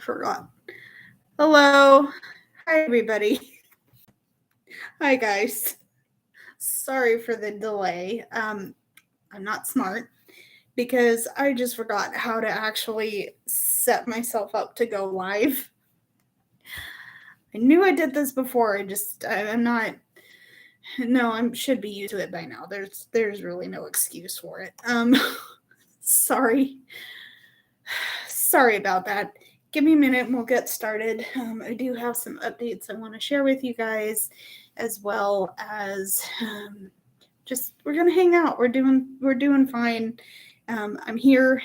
Forgot. Hello. Hi, everybody. Hi, guys. Sorry for the delay. I'm not smart because I just forgot how to actually set myself up to go live. I knew I did this before. I'm not. No, I should be used to it by now. There's really no excuse for it. Sorry. Sorry about that. Give me a minute and we'll get started. I do have some updates I want to share with you guys, as well as just we're gonna hang out. We're doing fine. I'm here.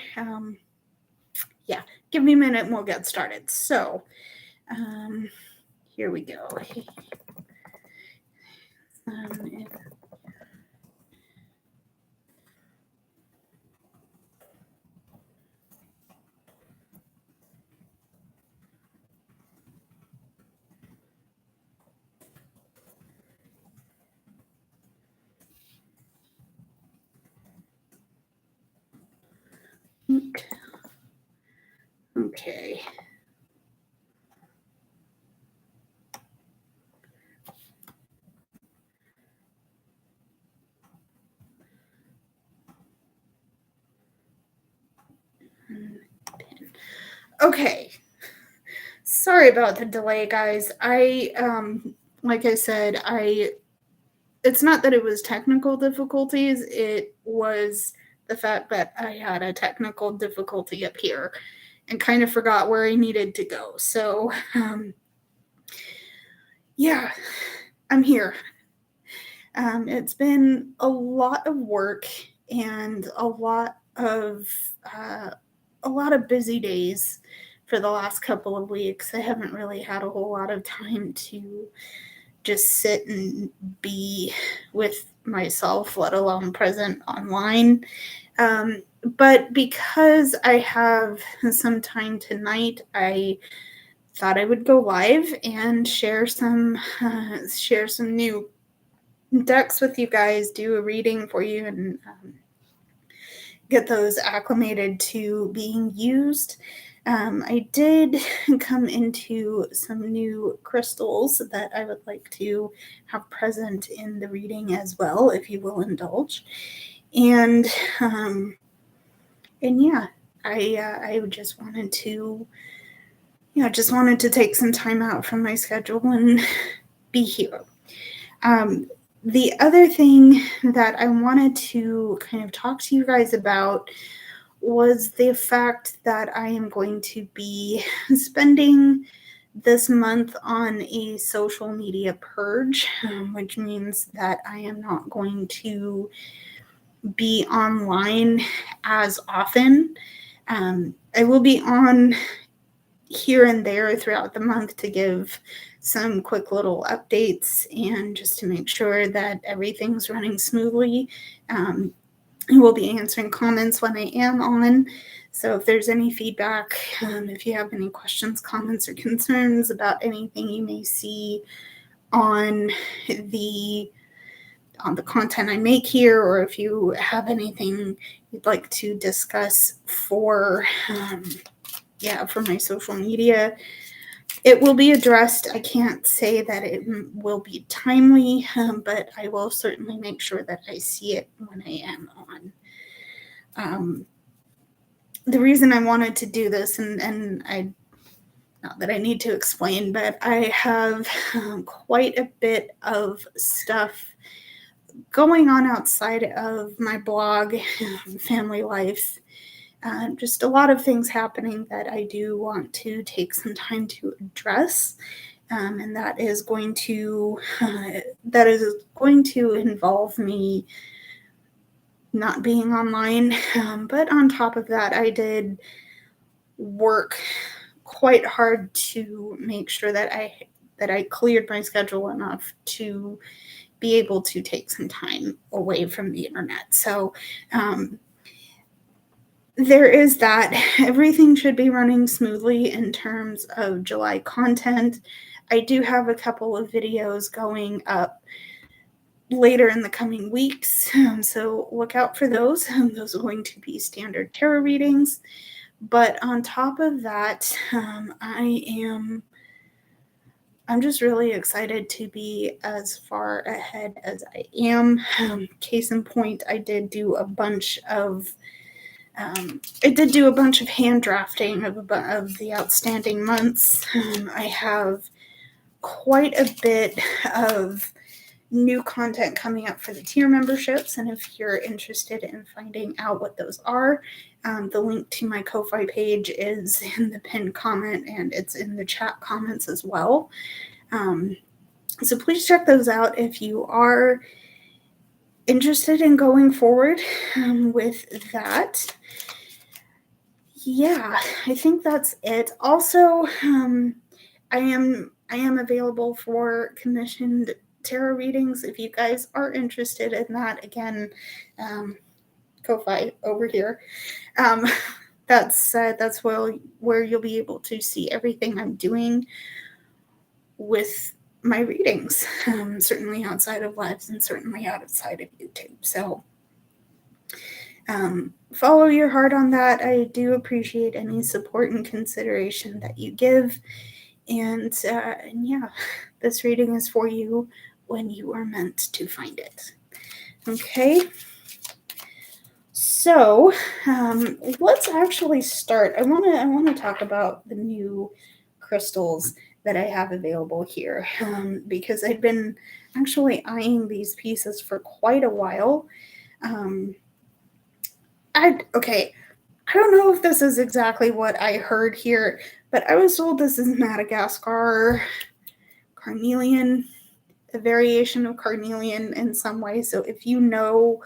Yeah, give me a minute and we'll get started. So, here we go. Okay. Okay. Sorry about the delay, guys. Like I said, it's not that it was technical difficulties, it was the fact that I had a technical difficulty up here and kind of forgot where I needed to go. So, yeah, I'm here. It's been a lot of work and a lot of busy days for the last couple of weeks. I haven't really had a whole lot of time to just sit and be with myself, let alone present online. But because I have some time tonight, I thought I would go live and share some new decks with you guys, do a reading for you, and get those acclimated to being used. I did come into some new crystals that I would like to have present in the reading as well, if you will indulge. And yeah, I just wanted to, take some time out from my schedule and be here. The other thing that I wanted to kind of talk to you guys about was the fact that I am going to be spending this month on a social media purge, which means that I am not going to be online as often. I will be on here and there throughout the month to give some quick little updates and just to make sure that everything's running smoothly. I will be answering comments when I am on. So if there's any feedback, if you have any questions, comments, or concerns about anything you may see on the content I make here, or if you have anything you'd like to discuss for my social media, it will be addressed. I can't say that it will be timely, but I will certainly make sure that I see it when I am on. The reason I wanted to do this, and I, not that I need to explain, but I have quite a bit of stuff going on outside of my blog, family life. Just a lot of things happening that I do want to take some time to address, and that is going to involve me not being online. But on top of that, I did work quite hard to make sure that I cleared my schedule enough to be able to take some time away from the internet. So there is that. Everything should be running smoothly in terms of July content. I do have a couple of videos going up later in the coming weeks, so look out for those. Those are going to be standard tarot readings. But on top of that, I'm just really excited to be as far ahead as I am. Case in point, I did do a bunch of hand drafting of the outstanding months. I have quite a bit of new content coming up for the tier memberships, and if you're interested in finding out what those are, the link to my Ko-Fi page is in the pinned comment, and it's in the chat comments as well. So please check those out if you are interested in going forward with that. Yeah, I think that's it. Also, I am available for commissioned tarot readings if you guys are interested in that. Again, Ko-Fi over here. That's where you'll be able to see everything I'm doing with my readings, certainly outside of lives and certainly outside of YouTube. So follow your heart on that. I do appreciate any support and consideration that you give. And yeah, this reading is for you when you are meant to find it. Okay. So let's actually start. I want to talk about the new crystals that I have available here, because I've been actually eyeing these pieces for quite a while. I don't know if this is exactly what I heard here, but I was told this is Madagascar carnelian, a variation of carnelian in some way. So if you know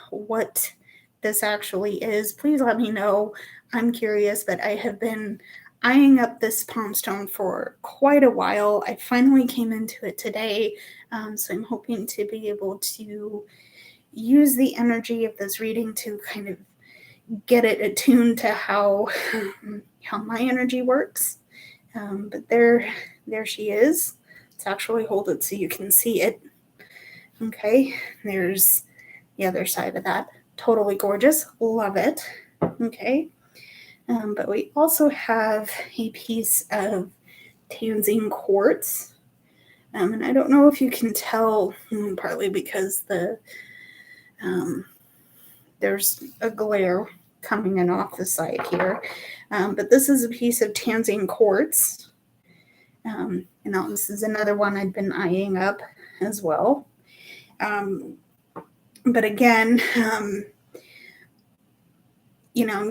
what this actually is, please let me know. I'm curious, but I have been eyeing up this palm stone for quite a while. I finally came into it today, so I'm hoping to be able to use the energy of this reading to kind of get it attuned to how my energy works. But there she is. Let's actually hold it so you can see it. Okay, there's the other side of that. Totally gorgeous. Love it. Okay. But we also have a piece of Tanzine quartz. And I don't know if you can tell, partly because there's a glare coming in off the side here. But this is a piece of Tanzine quartz. This is another one I've been eyeing up as well. But again, I'm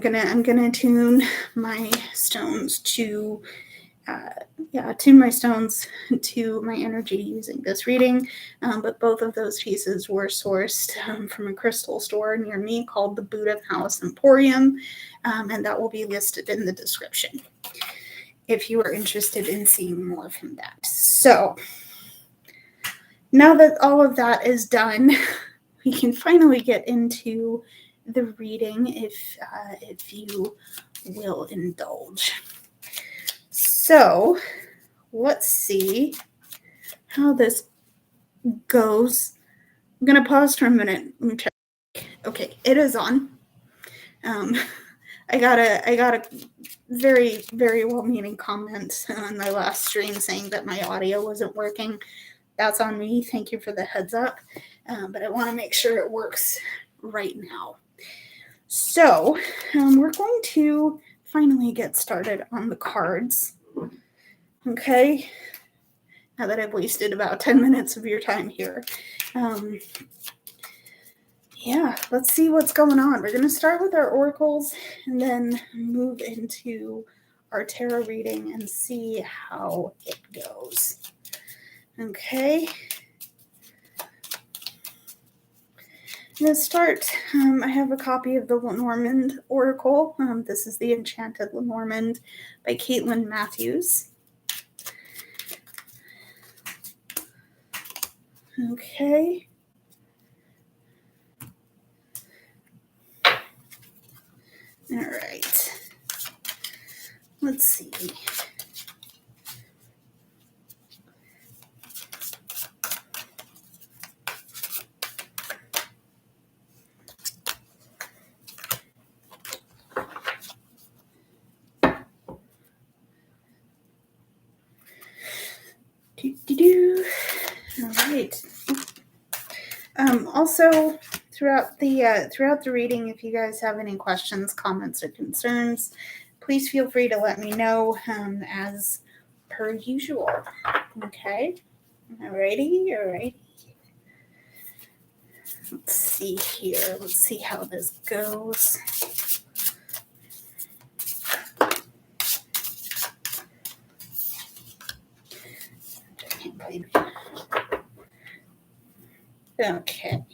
gonna tune my stones to my energy using this reading. But both of those pieces were sourced from a crystal store near me called the Buddha Palace Emporium, and that will be listed in the description if you are interested in seeing more from that. So now that all of that is done, we can finally get into the reading if you will indulge. So let's see how this goes. I'm going to pause for a minute. Let me check. Okay, it is on. I got a very, very well-meaning comment on my last stream saying that my audio wasn't working. That's on me. Thank you for the heads up. But I want to make sure it works right now. So we're going to finally get started on the cards. Okay. Now that I've wasted about 10 minutes of your time here. Let's see what's going on. We're going to start with our oracles and then move into our tarot reading and see how it goes. Okay. To start, I have a copy of the Lenormand Oracle. This is the Enchanted Lenormand by Caitlin Matthews. Okay. All right. Let's see. All right. Also, throughout the reading, if you guys have any questions, comments, or concerns, please feel free to let me know, as per usual. Okay. Alrighty. Let's see here. Let's see how this goes. Okay.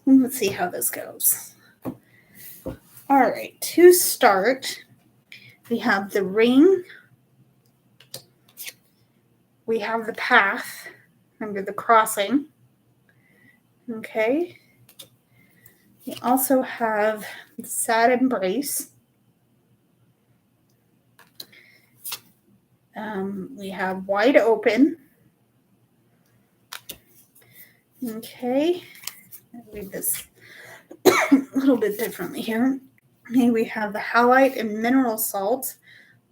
Let's see how this goes. All right. To start, we have the ring. We have the path under the crossing. Okay. We also have the sad embrace. We have wide open. Okay. I'll read this a little bit differently here. Okay, we have the halite and mineral salt.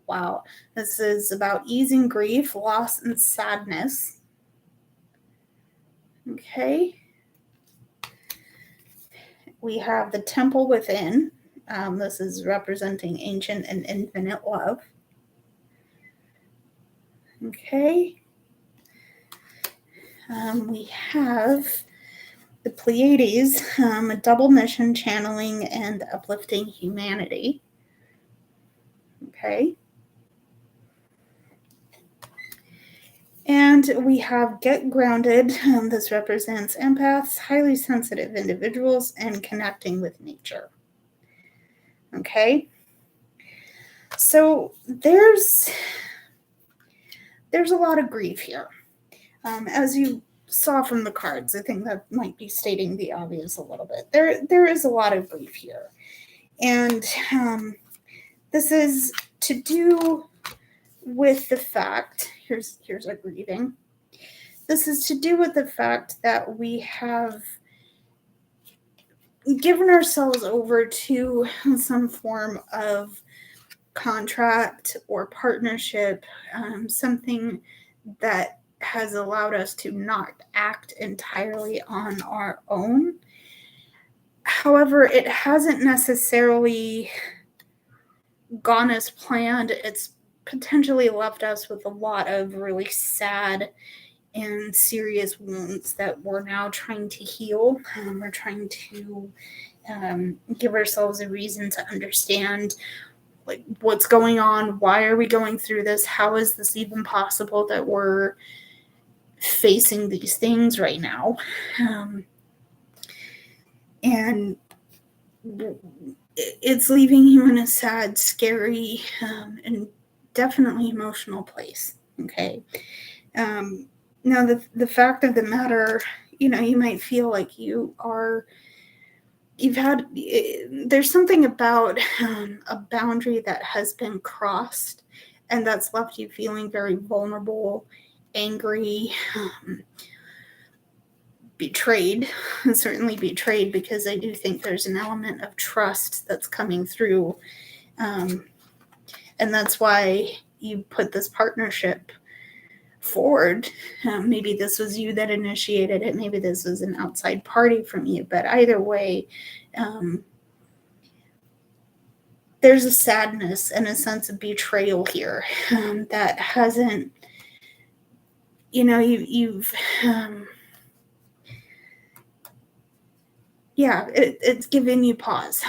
Wow. This is about easing grief, loss, and sadness. Okay. We have the temple within. This is representing ancient and infinite love. Okay. We have the Pleiades, a double mission channeling and uplifting humanity. Okay. And we have Get Grounded. This represents empaths, highly sensitive individuals, and connecting with nature. Okay. So there's a lot of grief here. As you saw from the cards, I think that might be stating the obvious a little bit. There is a lot of grief here. And this is to do with the fact, here's our grieving. This is to do with the fact that we have given ourselves over to some form of contract or partnership, something that has allowed us to not act entirely on our own. However, it hasn't necessarily gone as planned. It's potentially left us with a lot of really sad and serious wounds that we're now trying to heal. We're trying to give ourselves a reason to understand, like, what's going on. Why are we going through this? How is this even possible that we're facing these things right now? And it's leaving you in a sad, scary, and definitely emotional place. Okay. Now, the fact of the matter, you might feel like there's something about a boundary that has been crossed, and that's left you feeling very vulnerable, angry, betrayed, and certainly betrayed, because I do think there's an element of trust that's coming through. And that's why you put this partnership forward. Maybe this was you that initiated it. Maybe this was an outside party from you. But either way, there's a sadness and a sense of betrayal here that hasn't, it's given you pause.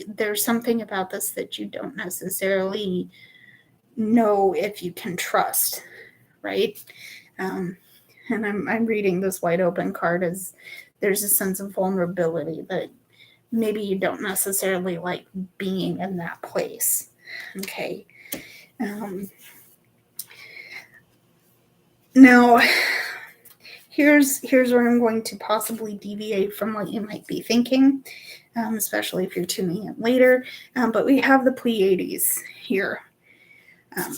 There's something about this that you don't necessarily know if you can trust, right? And I'm reading this wide open card as there's a sense of vulnerability that maybe you don't necessarily like being in that place. Okay. Now, here's where I'm going to possibly deviate from what you might be thinking, especially if you're tuning in later. But we have the Pleiades here.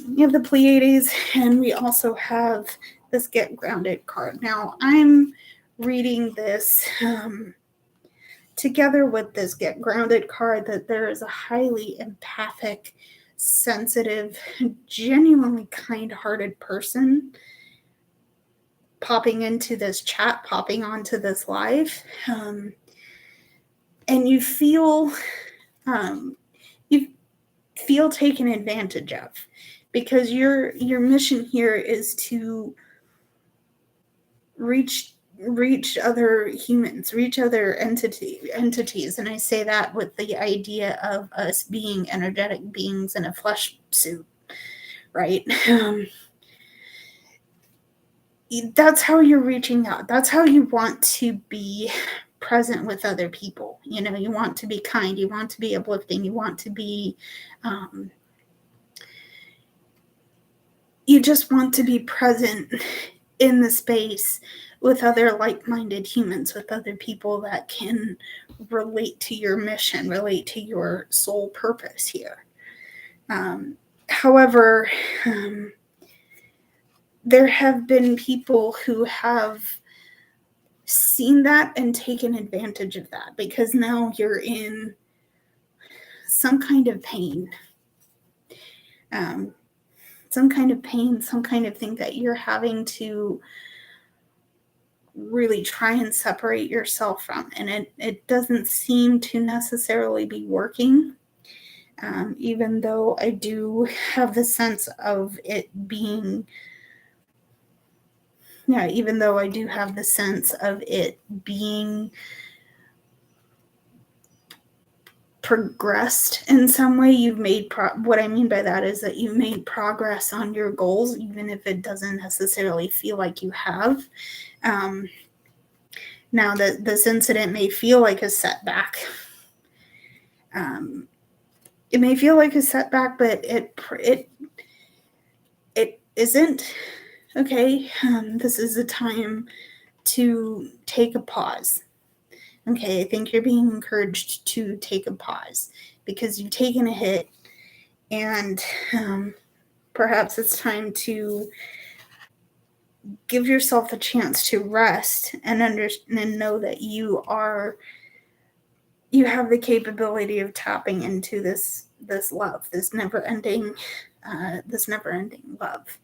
We have the Pleiades, and we also have this Get Grounded card. Now, I'm reading this together with this Get Grounded card, that there is a highly empathic sensitive, genuinely kind-hearted person popping into this chat, popping onto this live, and you feel taken advantage of, because your mission here is to reach other humans, reach other entities. And I say that with the idea of us being energetic beings in a flesh suit, right? That's how you're reaching out. That's how you want to be present with other people. You know, you want to be kind, you want to be uplifting, you want to be you just want to be present in the space with other like-minded humans, with other people that can relate to your mission, relate to your soul purpose here. However, there have been people who have seen that and taken advantage of that, because now you're in some kind of pain. Some kind of pain, some kind of thing that you're having to really try and separate yourself from. And it doesn't seem to necessarily be working, even though I do have the sense of it being, even though I do have the sense of it being progressed in some way. You've made what I mean by that is that you've made progress on your goals, even if it doesn't necessarily feel like you have. Now that this incident may feel like a setback, it may feel like a setback, but it isn't. Okay, this is a time to take a pause. Okay, I think you're being encouraged to take a pause because you've taken a hit, and perhaps it's time to give yourself a chance to rest and understand and know that you have the capability of tapping into this love, this never-ending love.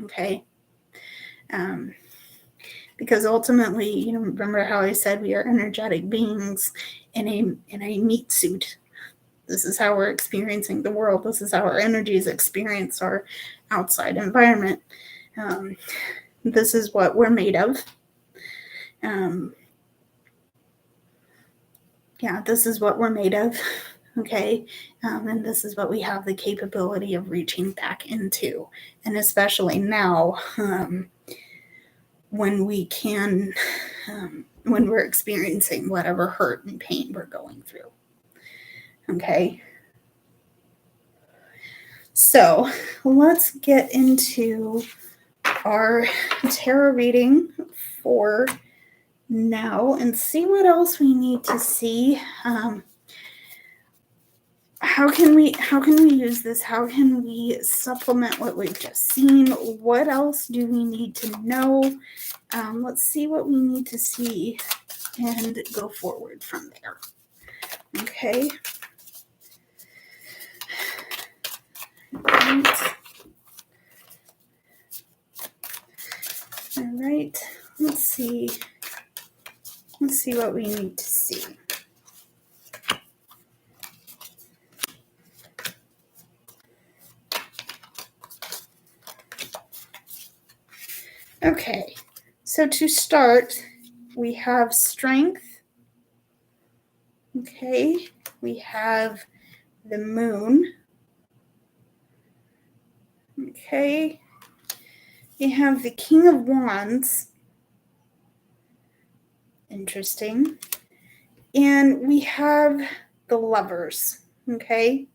Okay. Because ultimately, remember how I said we are energetic beings in a meat suit. This is how we're experiencing the world. This is how our energies experience our outside environment. This is what we're made of. This is what we're made of. Okay. And this is what we have the capability of reaching back into. And especially now, when we can, when we're experiencing whatever hurt and pain we're going through. Okay. So let's get into our tarot reading for now and see what else we need to see. How can we use this? How can we supplement what we've just seen? What else do we need to know? Let's see what we need to see and go forward from there. Okay. All right. Let's see what we need to see. Okay, so to start, we have strength. Okay, we have the moon. Okay, we have the King of Wands. Interesting. And we have the Lovers. Okay.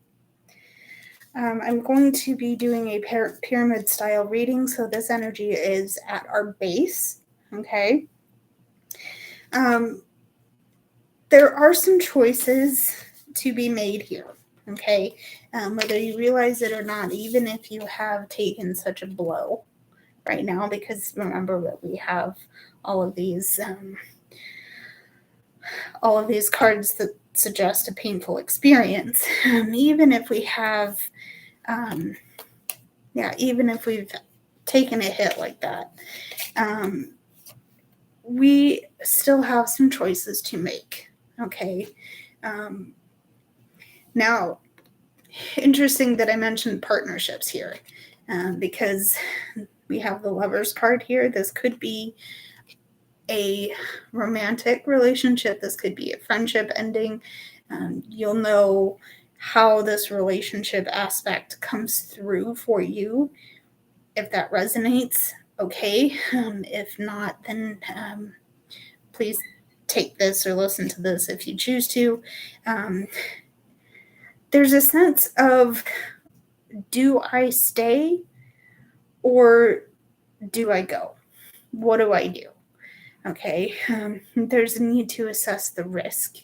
I'm going to be doing a pyramid style reading, so this energy is at our base. Okay. There are some choices to be made here. Okay. Whether you realize it or not, even if you have taken such a blow right now, because remember that we have all of these cards that suggest a painful experience. Even if we have Yeah, even if we've taken a hit like that, we still have some choices to make. Okay. Now, interesting that I mentioned partnerships here, because we have the Lovers card here. This could be a romantic relationship. This could be a friendship ending. You'll know how this relationship aspect comes through for you. If that resonates, okay. If not, then please take this or listen to this if you choose to. There's a sense of, do I stay or do I go? What do I do? Okay. There's a need to assess the risk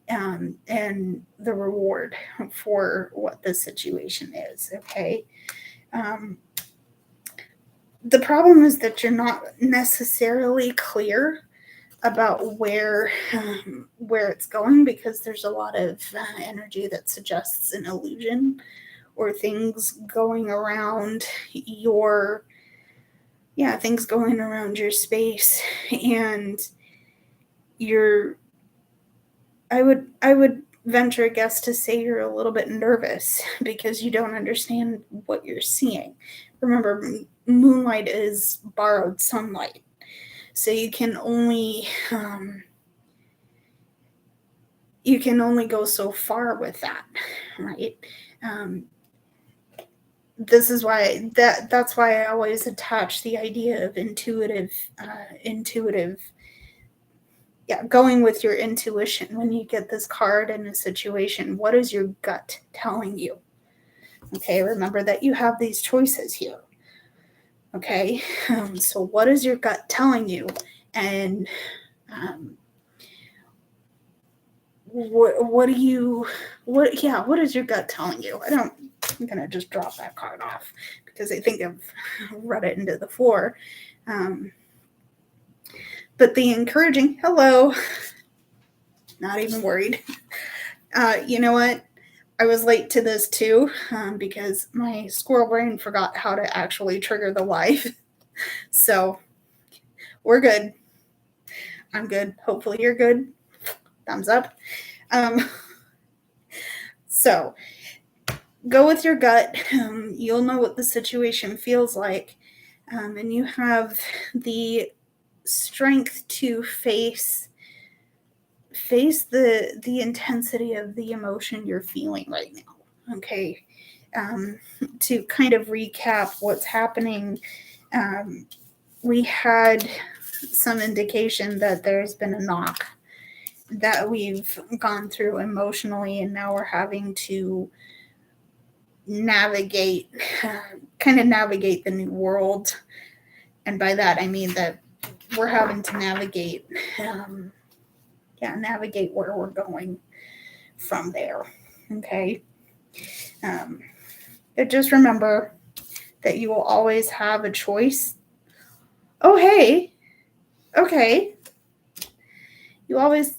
and the reward for what the situation is. Okay. The problem is that you're not necessarily clear about where it's going, because there's a lot of energy that suggests an illusion or things going around your space, and I would venture a guess to say you're a little bit nervous because you don't understand what you're seeing. Remember, moonlight is borrowed sunlight, so you can only go so far with that, right? This is why that's why I always attach the idea of intuitive, going with your intuition when you get this card in a situation. What is your gut telling you? Okay, remember that you have these choices here. Okay, so what is your gut telling you? And what is your gut telling you? I'm gonna just drop that card off because I think I've read it into the floor. But the encouraging, hello, not even worried. You know what? I was late to this too, because my squirrel brain forgot how to actually trigger the live. So we're good. I'm good. Hopefully you're good. Thumbs up. So go with your gut. You'll know what the situation feels like. And you have the strength to face the intensity of the emotion you're feeling right now. Okay. To kind of recap what's happening, we had some indication that there's been a knock that we've gone through emotionally, and now we're having to navigate the new world. And by that I mean that we're having to navigate where we're going from there. Okay. But just remember that you will always have a choice. Oh, hey. Okay. You always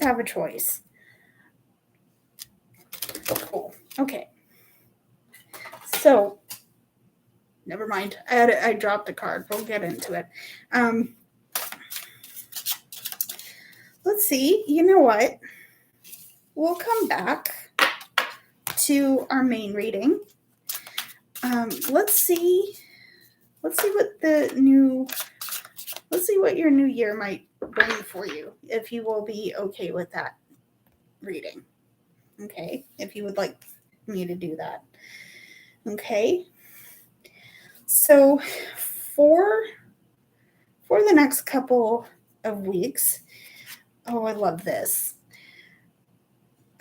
have a choice. Cool. Okay. So, never mind. I dropped a card. We'll get into it. Let's see. You know what? We'll come back to our main reading. Let's see what your new year might bring for you, if you will be okay with that reading. Okay, if you would like me to do that. Okay, so for the next couple of weeks, oh, I love this.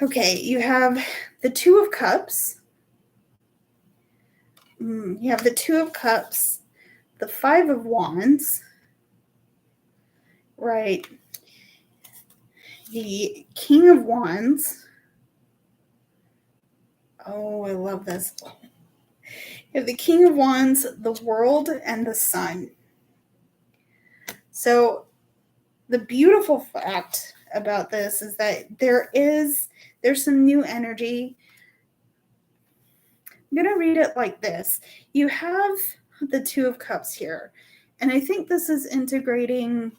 Okay, you have the Two of Cups. You have the Two of Cups, the Five of Wands, right? The King of Wands. Oh, I love this. You have the King of Wands, the World, and the Sun. So the beautiful fact about this is that there's some new energy I'm going to read it like this. You have the Two of Cups here, and I think this is integrating,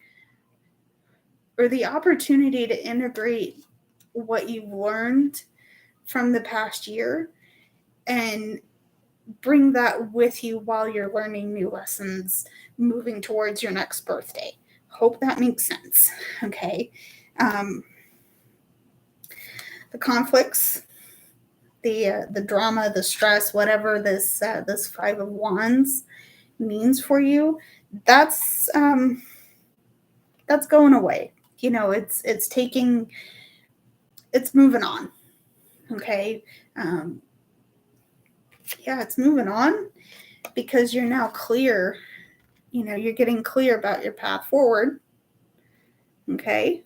or the opportunity to integrate what you've learned from the past year and bring that with you while you're learning new lessons moving towards your next birthday. Hope that makes sense. Okay. The conflicts, the drama, the stress, whatever this Five of Wands means for you, that's going away. You know, it's moving on. Okay. Yeah, it's moving on because you're now clear. You know, you're getting clear about your path forward. Okay.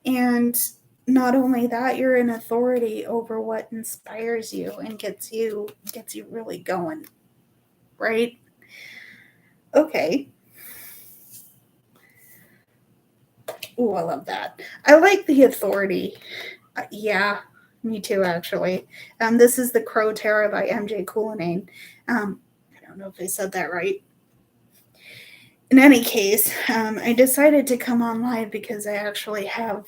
And not only that, you're in authority over what inspires you and gets you really going. Right? Okay. Oh, I love that. I like the authority. Yeah, me too, actually. This is the Crow Tarot by MJ Cullinane. I don't know if I said that right. In any case, I decided to come on live because I actually have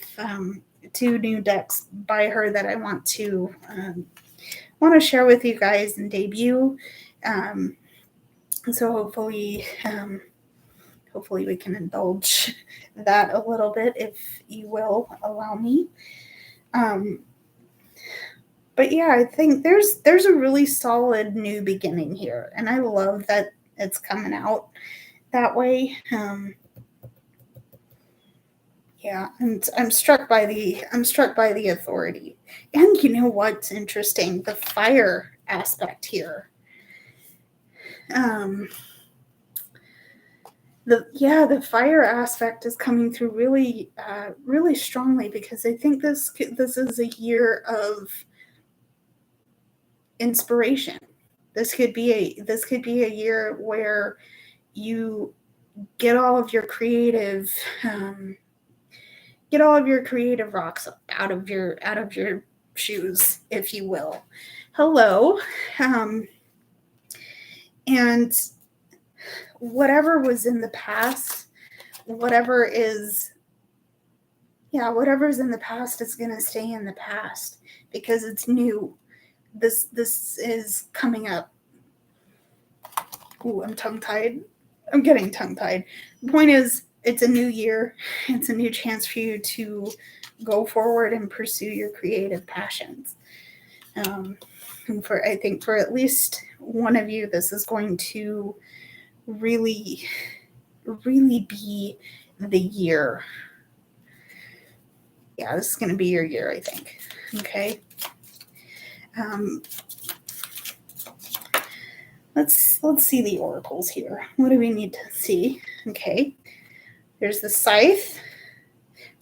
2 new decks by her that I want to share with you guys and debut. So hopefully we can indulge that a little bit, if you will allow me. But yeah, I think there's a really solid new beginning here, and I love that it's coming out that way. Yeah, and I'm struck by the authority. And you know what's interesting? The fire aspect here. The fire aspect is coming through really really strongly, because I think this is a year of inspiration. This could be a year where you get all of your creative rocks out of your shoes, if you will. Hello. And whatever was in the past, whatever's in the past is going to stay in the past because it's new. This is coming up. Ooh, I'm tongue-tied. I'm getting tongue-tied. The point is, it's a new year. It's a new chance for you to go forward and pursue your creative passions. And I think for at least one of you, this is going to really, really be the year. Yeah, this is going to be your year, I think. Okay. Let's see the oracles here. What do we need to see? Okay. There's the scythe.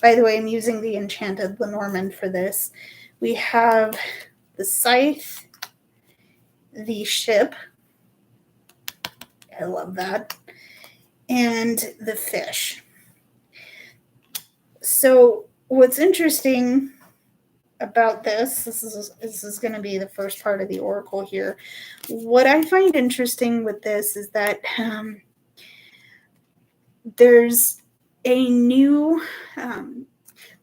By the way, I'm using the Enchanted Lenormand for this. We have the scythe, the ship. I love that. And the fish. So what's interesting about this is going to be the first part of the oracle here. What I find interesting with this is that there's a new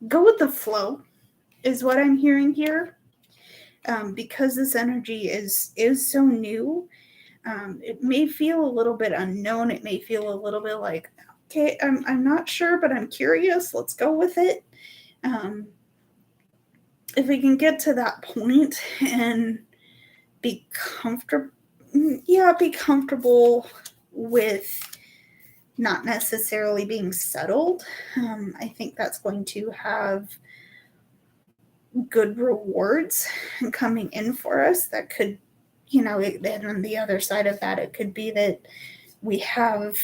go with the flow is what I'm hearing here, because this energy is so new. It may feel a little bit unknown. It may feel a little bit like, okay, I'm not sure, but I'm curious. Let's go with it. If we can get to that point and be comfortable with not necessarily being settled, I think that's going to have good rewards coming in for us. That could, and on the other side of that, it could be that we have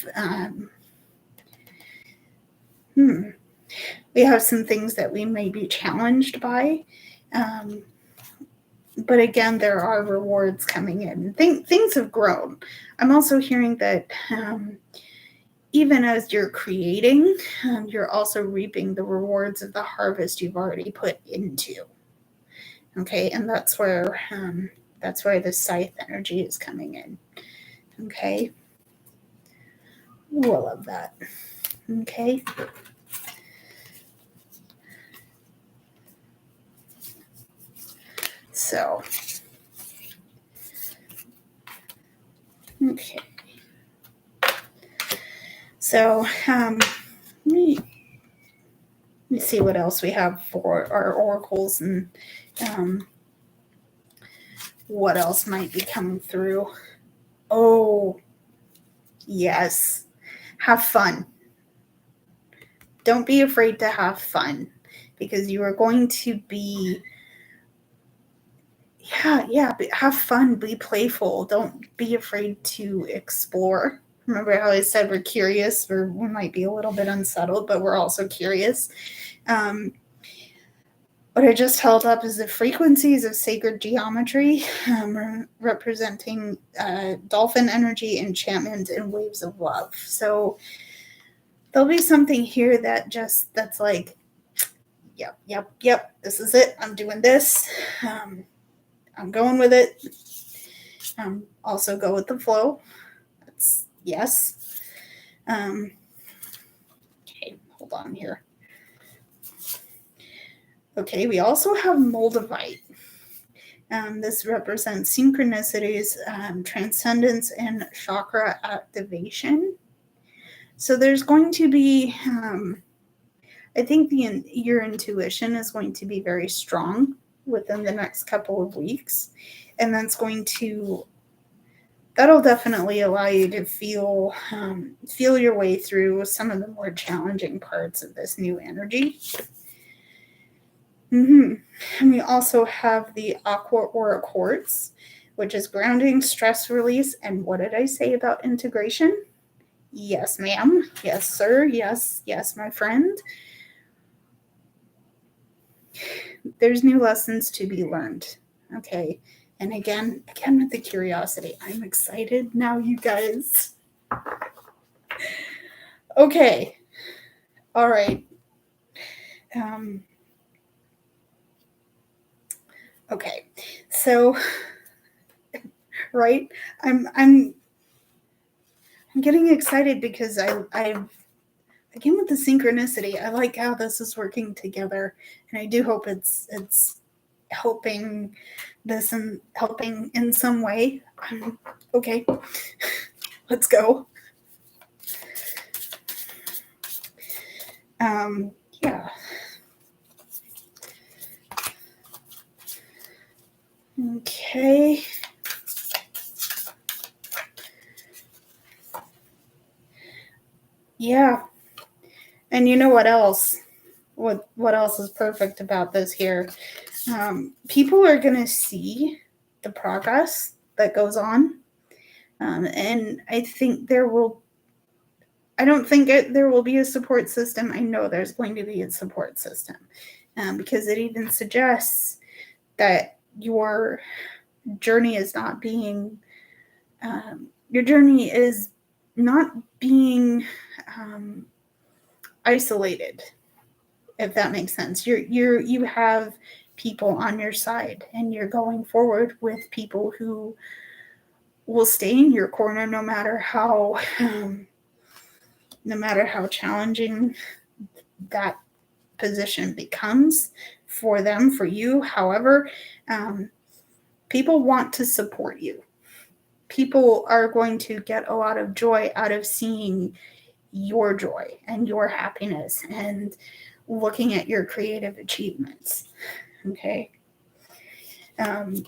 some things that we may be challenged by. But again, there are rewards coming in. Things have grown. I'm also hearing that even as you're creating, you're also reaping the rewards of the harvest you've already put into. Okay, and that's where That's where the scythe energy is coming in. Okay. Ooh, I love that. Okay. So, okay. So, let me see what else we have for our oracles and what else might be coming through. Oh, yes. Have fun. Don't be afraid to have fun, because you are going to be, have fun, be playful. Don't be afraid to explore. Remember how I said we're curious, or we might be a little bit unsettled, but we're also curious. What I just held up is the frequencies of sacred geometry, representing dolphin energy, enchantment, and waves of love. So there'll be something here that's like, yep, this is it. I'm doing this. I'm going with it. Also go with the flow. That's yes. Okay, hold on here. Okay, we also have Moldavite. This represents synchronicities, transcendence, and chakra activation. So there's going to be, I think your intuition is going to be very strong within the next couple of weeks. And that'll definitely allow you to feel your way through some of the more challenging parts of this new energy. And we also have the Aqua Aura Quartz, which is grounding, stress release, and what did I say about integration? Yes, ma'am. Yes, sir. Yes, my friend. There's new lessons to be learned. Okay. And again with the curiosity. I'm excited now, you guys. Okay. All right. Okay. So, right, I'm getting excited because again with the synchronicity, I like how this is working together, and I do hope it's helping this and helping in some way. Okay, let's go. Yeah. Okay. Yeah. And you know what else? What else is perfect about this here? People are going to see the progress that goes on. And I think there will be a support system. I know there's going to be a support system, because it even suggests that your journey is not being isolated, if that makes sense. You have people on your side, and you're going forward with people who will stay in your corner no matter how challenging that position becomes for them, for you. However, people want to support you. People are going to get a lot of joy out of seeing your joy and your happiness and looking at your creative achievements. Okay. The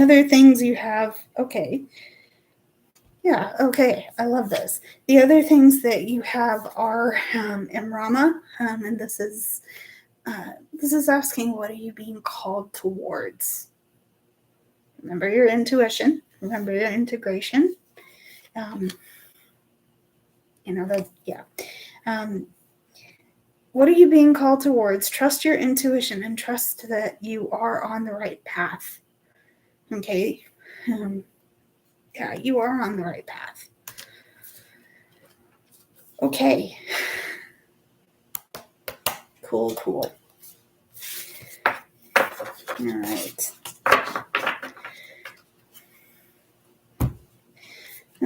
other things you have, okay. Yeah, okay, I love this. The other things that you have are Imrama, and this is asking, what are you being called towards? Remember your intuition. Remember your integration. What are you being called towards? Trust your intuition and trust that you are on the right path. Okay. You are on the right path. Okay. Cool. All right.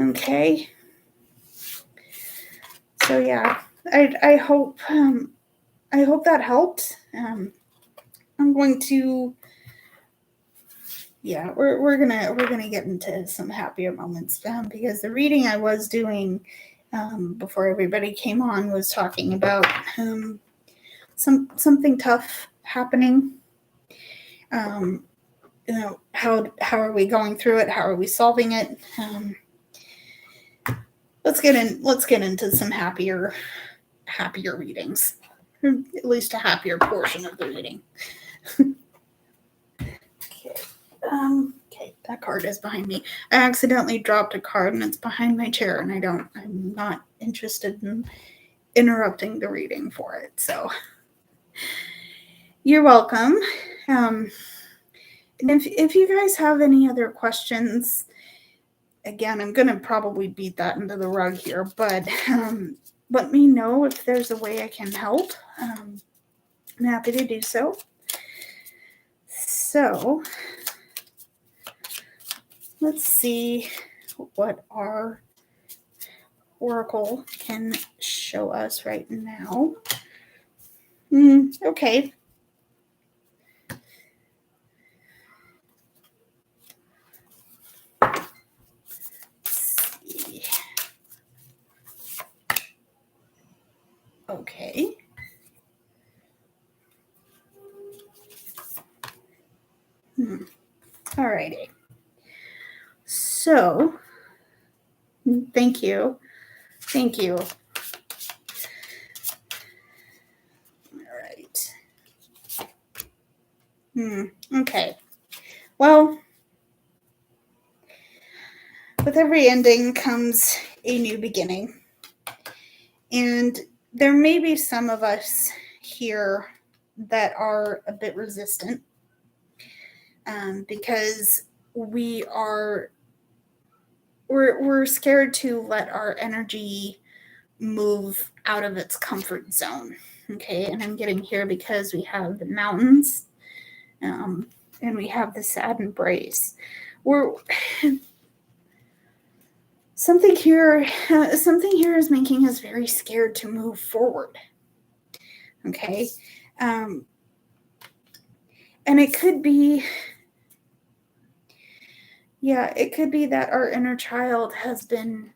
Okay. So yeah, I hope that helped. I'm going to, yeah, we're gonna get into some happier moments, because the reading I was doing before everybody came on was talking about something tough happening. How are we going through it? How are we solving it? Let's get into some happier readings, or at least a happier portion of the reading. Okay. Okay, that card is behind me. I accidentally dropped a card and it's behind my chair, and I'm not interested in interrupting the reading for it. So you're welcome. And if you guys have any other questions, again, I'm going to probably beat that into the rug here, but let me know if there's a way I can help. I'm happy to do so. So let's see what our Oracle can show us right now. Okay. Let's see. Okay. Alrighty. So, thank you. All right. Okay. Well, with every ending comes a new beginning. And there may be some of us here that are a bit resistant, because we're scared to let our energy move out of its comfort zone. Okay, and I'm getting here because we have the mountains, and we have the sad embrace. Something here is making us very scared to move forward. Okay, and it could be, that our inner child has been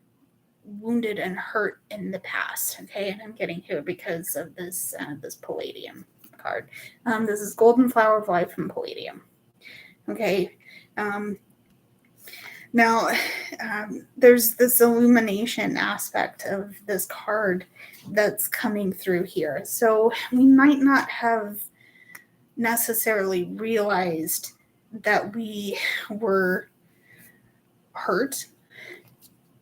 wounded and hurt in the past. Okay, and I'm getting here because of this Palladium card. This is Golden Flower of Life from Palladium. Okay. Now, there's this illumination aspect of this card that's coming through here. So we might not have necessarily realized that we were hurt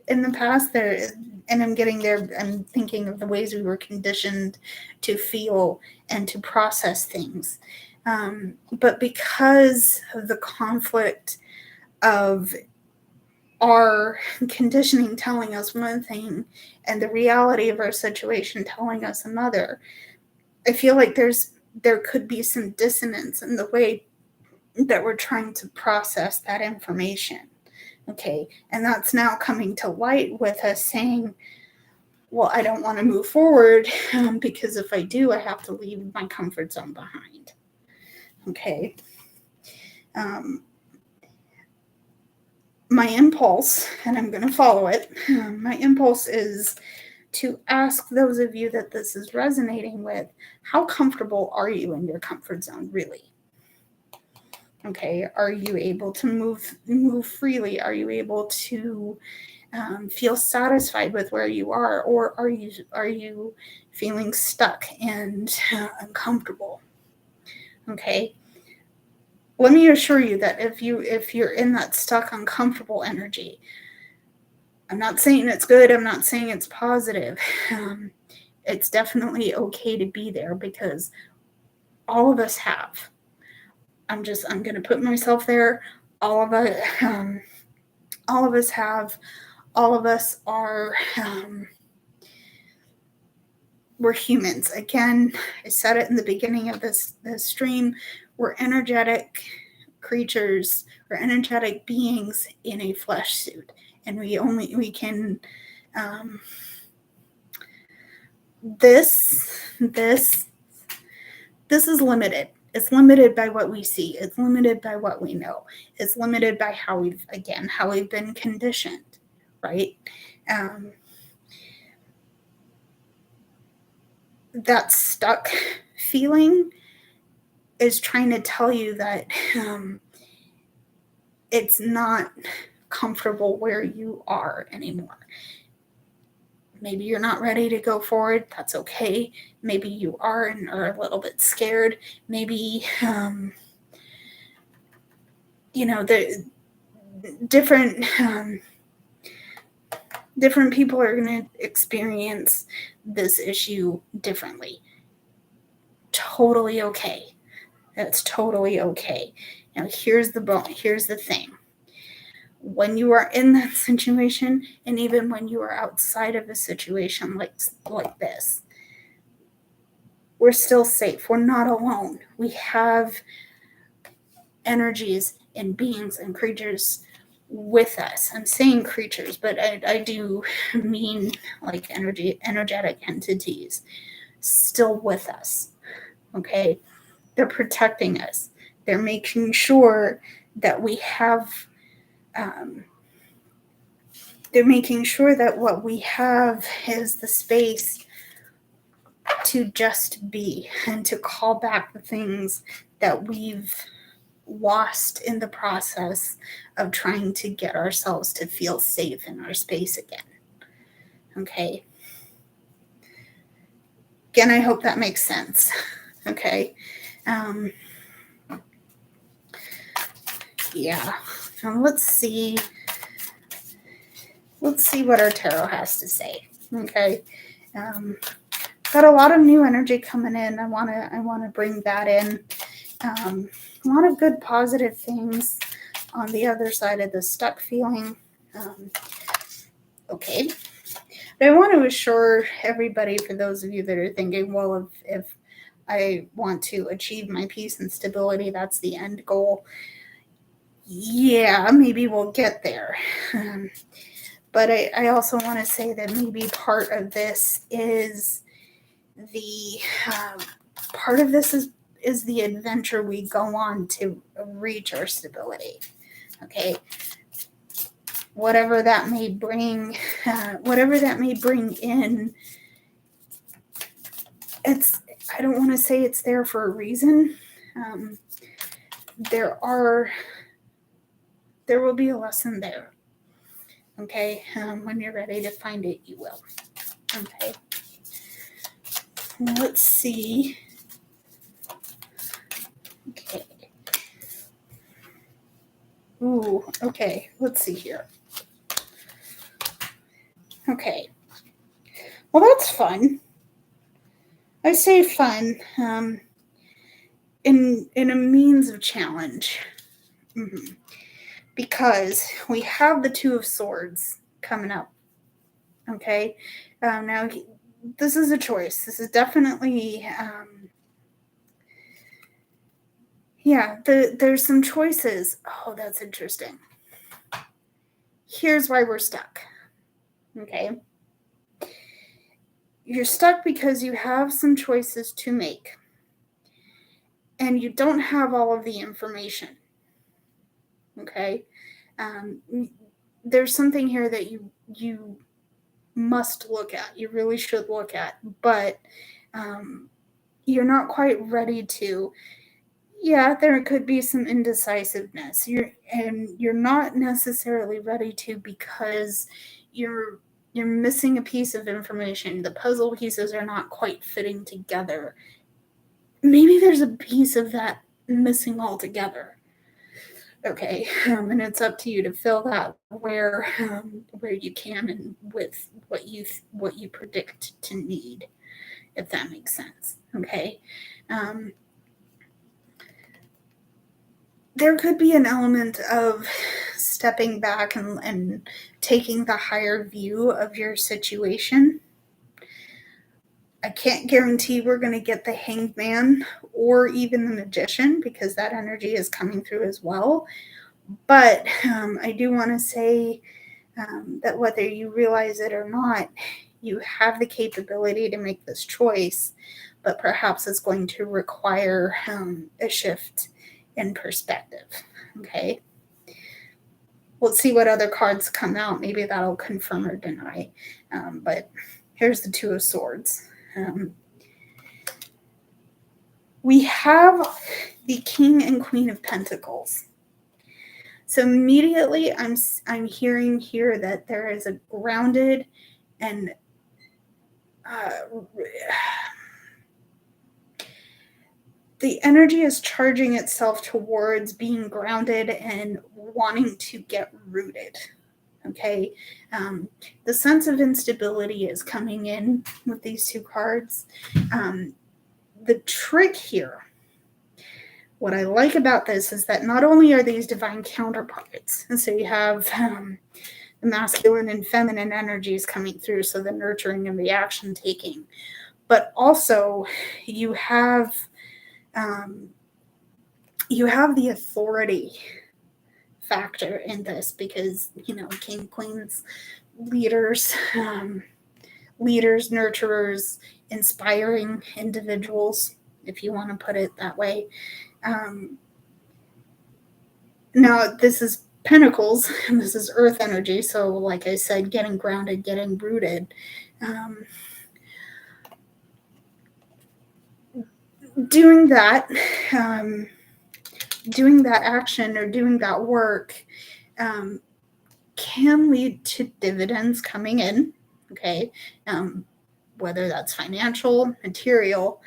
in the past. And I'm getting there. I'm thinking of the ways we were conditioned to feel and to process things. But because of the conflict of our conditioning telling us one thing and the reality of our situation telling us another, I feel like there could be some dissonance in the way that we're trying to process that information. Okay, and that's now coming to light with us saying, well, I don't want to move forward because if I do, I have to leave my comfort zone behind. Okay. My impulse, and I'm going to follow it, my impulse is to ask those of you that this is resonating with, how comfortable are you in your comfort zone, really? Okay, are you able to move freely? Are you able to feel satisfied with where you are, or are you feeling stuck and uncomfortable? Okay. Let me assure you that if you're in that stuck, uncomfortable energy, I'm not saying it's good. I'm not saying it's positive. It's definitely okay to be there because all of us have. I'm going to put myself there. All of us have. All of us are. We're humans. Again, I said it in the beginning of this stream. We're energetic creatures. We're energetic beings in a flesh suit. and we can this is limited. It's limited by what we see. It's limited by what we know. It's limited by how we've been conditioned, right? That stuck feeling is trying to tell you that it's not comfortable where you are anymore. Maybe you're not ready to go forward. That's okay. Maybe you are and are a little bit scared. Maybe, the different people are going to experience this issue differently. Totally okay. That's totally okay. Now, here's the thing. When you are in that situation, and even when you are outside of a situation like this, we're still safe. We're not alone. We have energies and beings and creatures with us. I'm saying creatures, but I do mean like energetic entities still with us. Okay? They're protecting us. They're making sure that we have they're making sure that what we have is the space to just be and to call back the things that we've lost in the process of trying to get ourselves to feel safe in our space again. Okay. Again, I hope that makes sense. Okay. Yeah. Now let's see what our tarot has to say. Okay. Got a lot of new energy coming in. I want to bring that in. A lot of good positive things on the other side of the stuck feeling. Okay. But I want to assure everybody, for those of you that are thinking, well, if I want to achieve my peace and stability, that's the end goal. Yeah, maybe we'll get there. But I also want to say that maybe part of this is the adventure we go on to reach our stability. Okay. Whatever that may bring in, I don't want to say it's there for a reason. There will be a lesson there. Okay. When you're ready to find it, you will. Okay. Let's see. Okay. Ooh, okay. Let's see here. Okay. Well, that's fun. I say fun in a means of challenge. Mm-hmm. Because we have the Two of Swords coming up. Okay. Now, this is a choice. This is definitely, there's some choices. Oh, that's interesting. Here's why we're stuck. Okay. You're stuck because you have some choices to make. And you don't have all of the information. Okay. There's something here that you must look at. You really should look at. But you're not quite ready to. Yeah, there could be some indecisiveness. You're not necessarily ready to because you're missing a piece of information. The puzzle pieces are not quite fitting together. Maybe there's a piece of that missing altogether. Okay, and it's up to you to fill that where you can and with what you predict to need, if that makes sense. Okay. There could be an element of stepping back and taking the higher view of your situation. I can't guarantee we're going to get the Hanged Man or even the Magician because that energy is coming through as well. But I do want to say that whether you realize it or not, you have the capability to make this choice, but perhaps it's going to require a shift in perspective. Okay. Let's see what other cards come out. Maybe that'll confirm or deny. But here's the Two of Swords. We have the King and Queen of Pentacles. So immediately I'm hearing here that there is a grounded and the energy is charging itself towards being grounded and wanting to get rooted. Okay. The sense of instability is coming in with these two cards. The trick here, what I like about this is that not only are these divine counterparts, and so you have the masculine and feminine energies coming through, so the nurturing and the action taking, but also you have the authority factor in this because, king, queens, leaders, nurturers, inspiring individuals, if you want to put it that way. Now, this is Pentacles, and this is Earth energy, so like I said, getting grounded, getting rooted. Doing that action or doing that work can lead to dividends coming in, okay? Whether that's financial, material.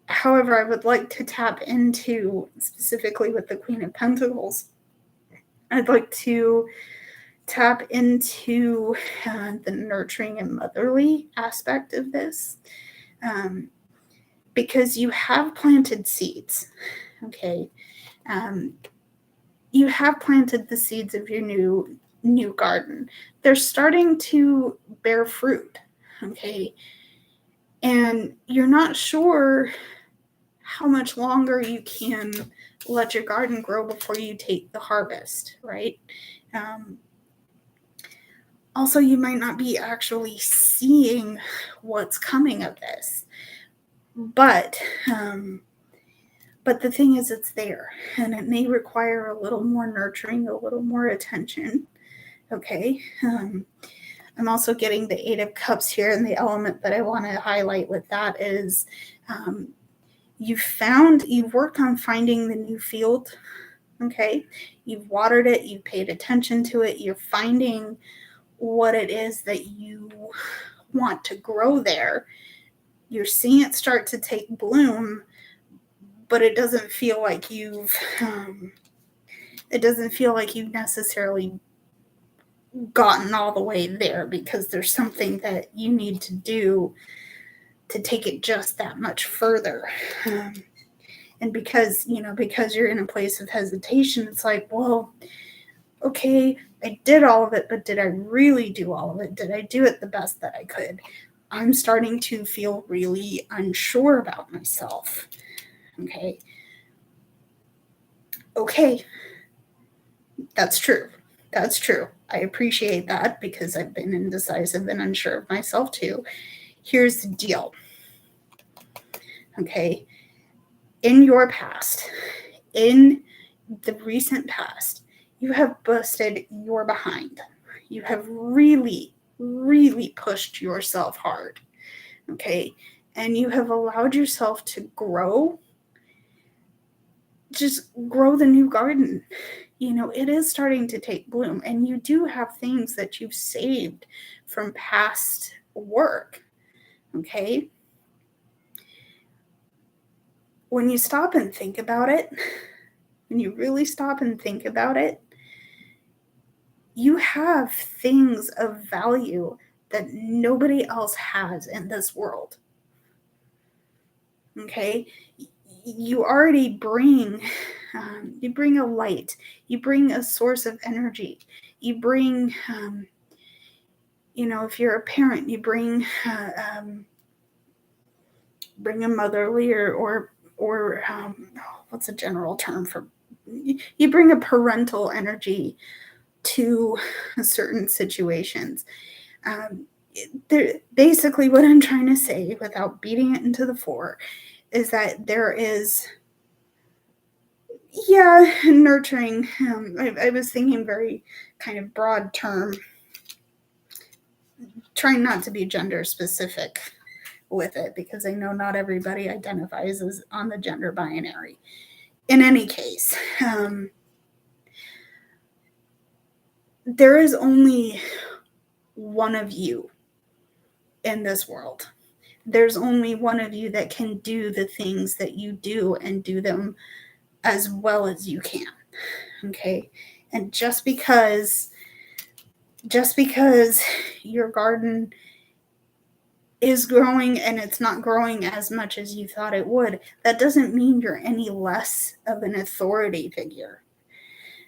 However, I would like to tap into, specifically with the Queen of Pentacles, I'd like to tap into the nurturing and motherly aspect of this. Because you have planted seeds, okay? You have planted the seeds of your new garden. They're starting to bear fruit, okay? And you're not sure how much longer you can let your garden grow before you take the harvest, right? Also, you might not be actually seeing what's coming of this. But the thing is, it's there, and it may require a little more nurturing, a little more attention. Okay. I'm also getting the Eight of Cups here, and the element that I want to highlight with that is you've worked on finding the new field. Okay. You've watered it. You've paid attention to it. You're finding what it is that you want to grow there. You're seeing it start to take bloom, but it doesn't feel like you've necessarily gotten all the way there, because there's something that you need to do to take it just that much further. And because you're in a place of hesitation, it's like, well, okay, I did all of it, but did I really do all of it? Did I do it the best that I could? I'm starting to feel really unsure about myself. Okay. That's true. I appreciate that, because I've been indecisive and unsure of myself too. Here's the deal. Okay. In your past, in the recent past, you have busted your behind. You have really, really pushed yourself hard. Okay. And you have allowed yourself to grow. Just grow the new garden. It is starting to take bloom, and you do have things that you've saved from past work. Okay. When you stop and think about it, when you really stop and think about it, you have things of value that nobody else has in this world. Okay. You already bring a light, you bring a source of energy, you bring, if you're a parent, you bring a motherly or what's a general term for, you bring a parental energy to certain situations. Basically, what I'm trying to say, without beating it into the fore, is that there is, nurturing. I was thinking very kind of broad term, trying not to be gender specific with it, because I know not everybody identifies as on the gender binary. In any case, there is only one of you in this world. There's only one of you that can do the things that you do and do them as well as you can. Okay? And just because your garden is growing and it's not growing as much as you thought it would, that doesn't mean you're any less of an authority figure.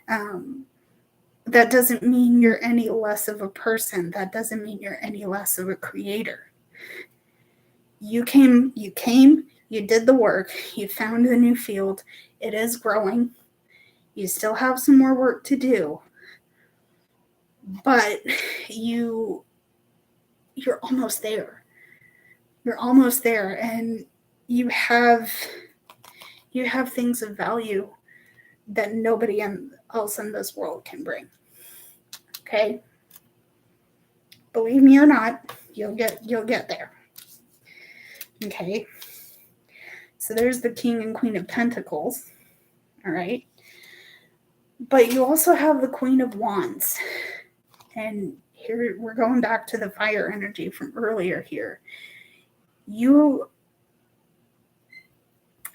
That doesn't mean you're any less of a person. That doesn't mean you're any less of a creator. You came, you did the work, you found the new field, it is growing. You still have some more work to do, but you're almost there. You're almost there, and you have things of value that nobody else in this world can bring. Okay? Believe me or not, you'll get there. Okay? So there's the King and Queen of Pentacles. All right? But you also have the Queen of Wands. And here we're going back to the fire energy from earlier here. Your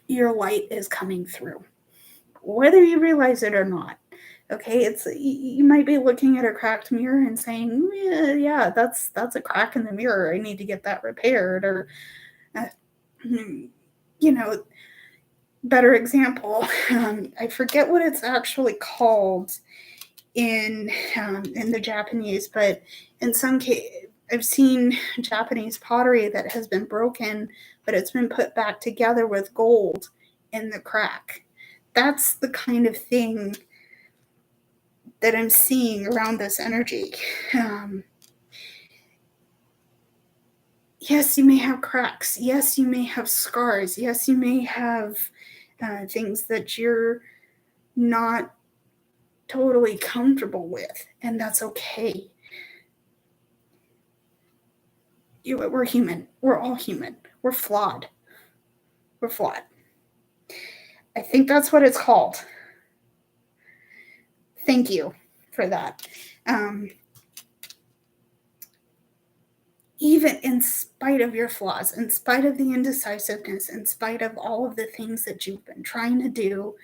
light is coming through, whether you realize it or not. Okay, you might be looking at a cracked mirror and saying, yeah, that's a crack in the mirror. I need to get that repaired. Or, better example, I forget what it's actually called in the Japanese, but in some case, I've seen Japanese pottery that has been broken, but it's been put back together with gold in the crack. That's the kind of thing that I'm seeing around this energy. Yes, you may have cracks. Yes, you may have scars. Yes, you may have things that you're not totally comfortable with, and that's okay. We're human. We're all human. We're flawed. We're flawed. I think that's what it's called. Thank you for that. Even in spite of your flaws, in spite of the indecisiveness, in spite of all of the things that you've been trying to do,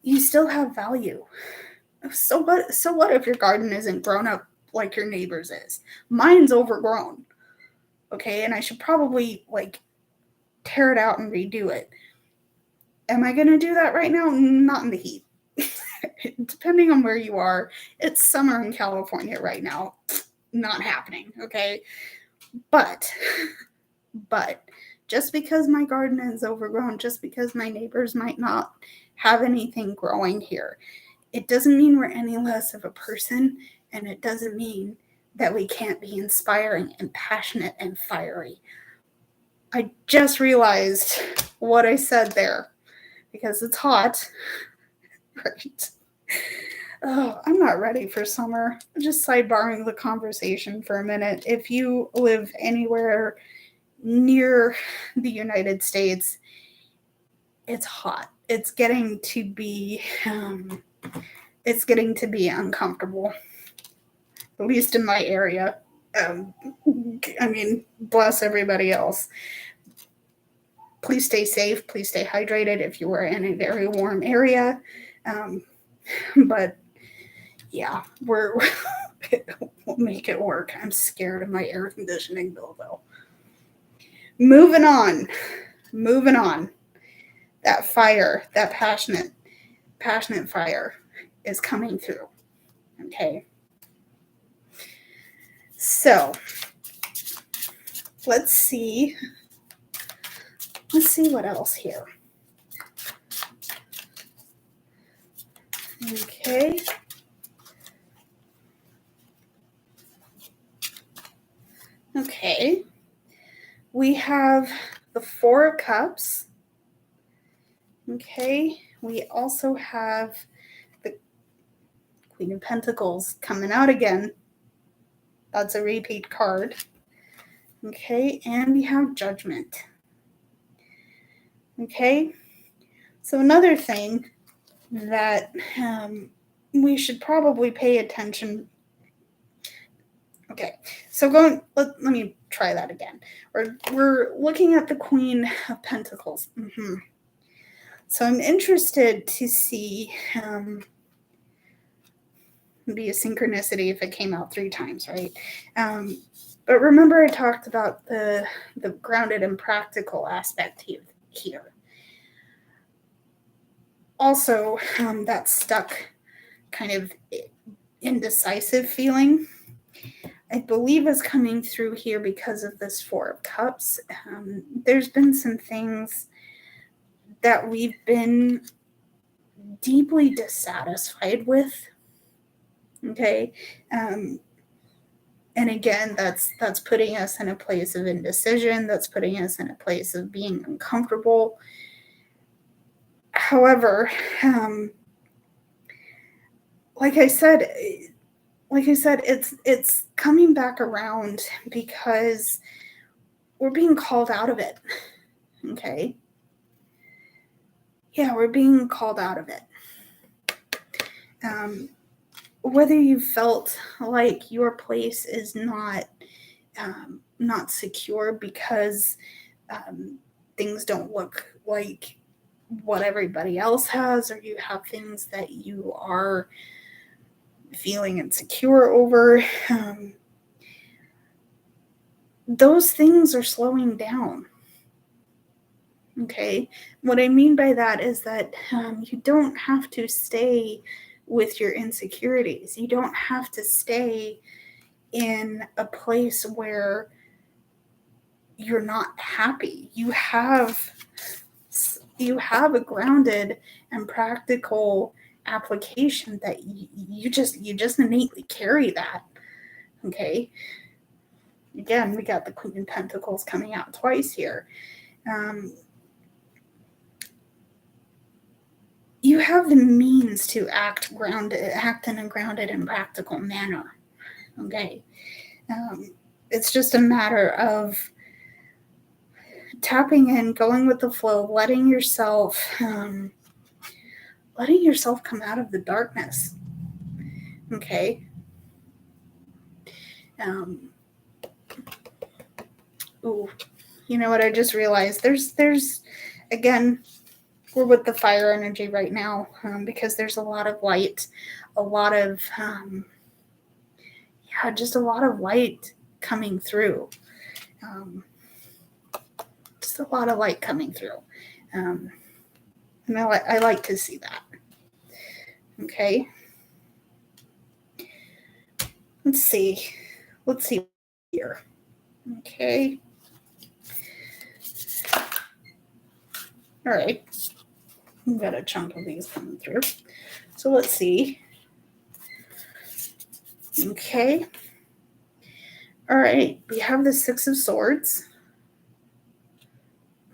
you still have value. So what if your garden isn't grown up like your neighbor's is? Mine's overgrown. Okay, and I should probably tear it out and redo it. Am I going to do that right now? Not in the heat. Depending on where you are, it's summer in California right now. Not happening, okay? But just because my garden is overgrown, just because my neighbors might not have anything growing here, it doesn't mean we're any less of a person, and it doesn't mean that we can't be inspiring and passionate and fiery. I just realized what I said there, because it's hot. Right. Oh, I'm not ready for summer. Just sidebarring the conversation for a minute. If you live anywhere near the United States, it's hot. It's getting to be uncomfortable, at least in my area. Bless everybody else. Please stay safe. Please stay hydrated if you are in a very warm area. But yeah, we'll make it work. I'm scared of my air conditioning bill, though. Moving on. That fire, that passionate fire is coming through. Okay. So let's see what else here. Okay. have the Four of Cups. Okay, we also have the Queen of Pentacles coming out again. That's a repeat card. Okay, and we have Judgment. Okay, so another thing that we should probably pay attention. Okay, so let me try that again. We're looking at the Queen of Pentacles. So I'm interested to see, be a synchronicity if it came out 3 times, right? But remember I talked about the grounded and practical aspect here. Also, that stuck kind of indecisive feeling, I believe, is coming through here because of this Four of Cups. There's been some things that we've been deeply dissatisfied with. Okay. And again, that's putting us in a place of indecision. That's putting us in a place of being uncomfortable. However, like I said, it's coming back around because we're being called out of it. Okay. Yeah, we're being called out of it. Whether you felt like your place is not secure because things don't look like what everybody else has, or you have things that you are feeling insecure over, those things are slowing down. Okay, what I mean by that is that you don't have to stay with your insecurities. You don't have to stay in a place where you're not happy. You have a grounded and practical application that you just innately carry that. Okay, again, we got the Queen of Pentacles coming out twice here. You have the means to act in a grounded and practical manner. Okay, it's just a matter of tapping in, going with the flow, letting yourself come out of the darkness. Okay. You know what? I just realized there's again, we're with the fire energy right now, because there's a lot of light, a lot of just a lot of light coming through. Just a lot of light coming through. And I like to see that. Okay. Let's see here. Okay. All right. We've got a chunk of these coming through. So let's see. Okay. All right. We have the Six of Swords.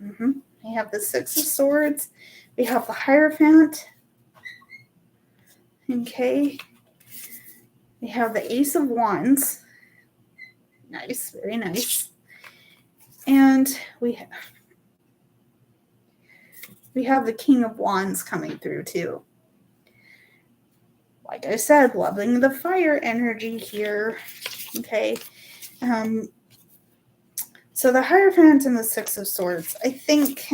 We have the Six of Swords. We have the Hierophant. Okay. We have the Ace of Wands. Nice. Very nice. And we have the King of Wands coming through too. Like I said, loving the fire energy here. Okay. So the Hierophant and the Six of Swords, I think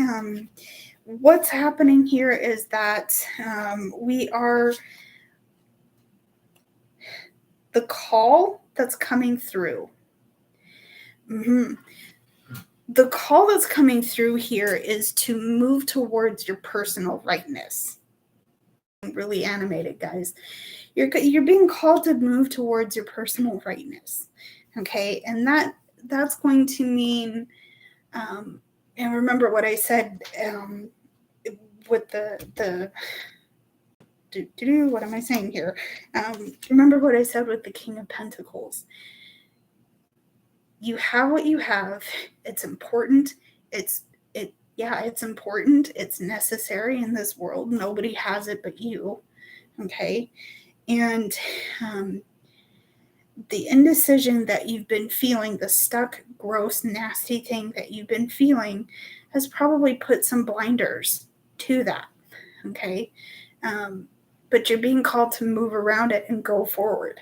what's happening here is that we are, the call that's coming through. The call that's coming through here is to move towards your personal rightness. Really animated, guys. You're being called to move towards your personal rightness. Okay, and that's going to mean, and remember what I said with the what am I saying here? Remember what I said with the King of Pentacles. you have what you have. It's important. It's important. It's necessary in this world. Nobody has it but you. Okay. And the indecision that you've been feeling, the stuck, gross, nasty thing that you've been feeling, has probably put some blinders to that. Okay. But you're being called to move around it and go forward.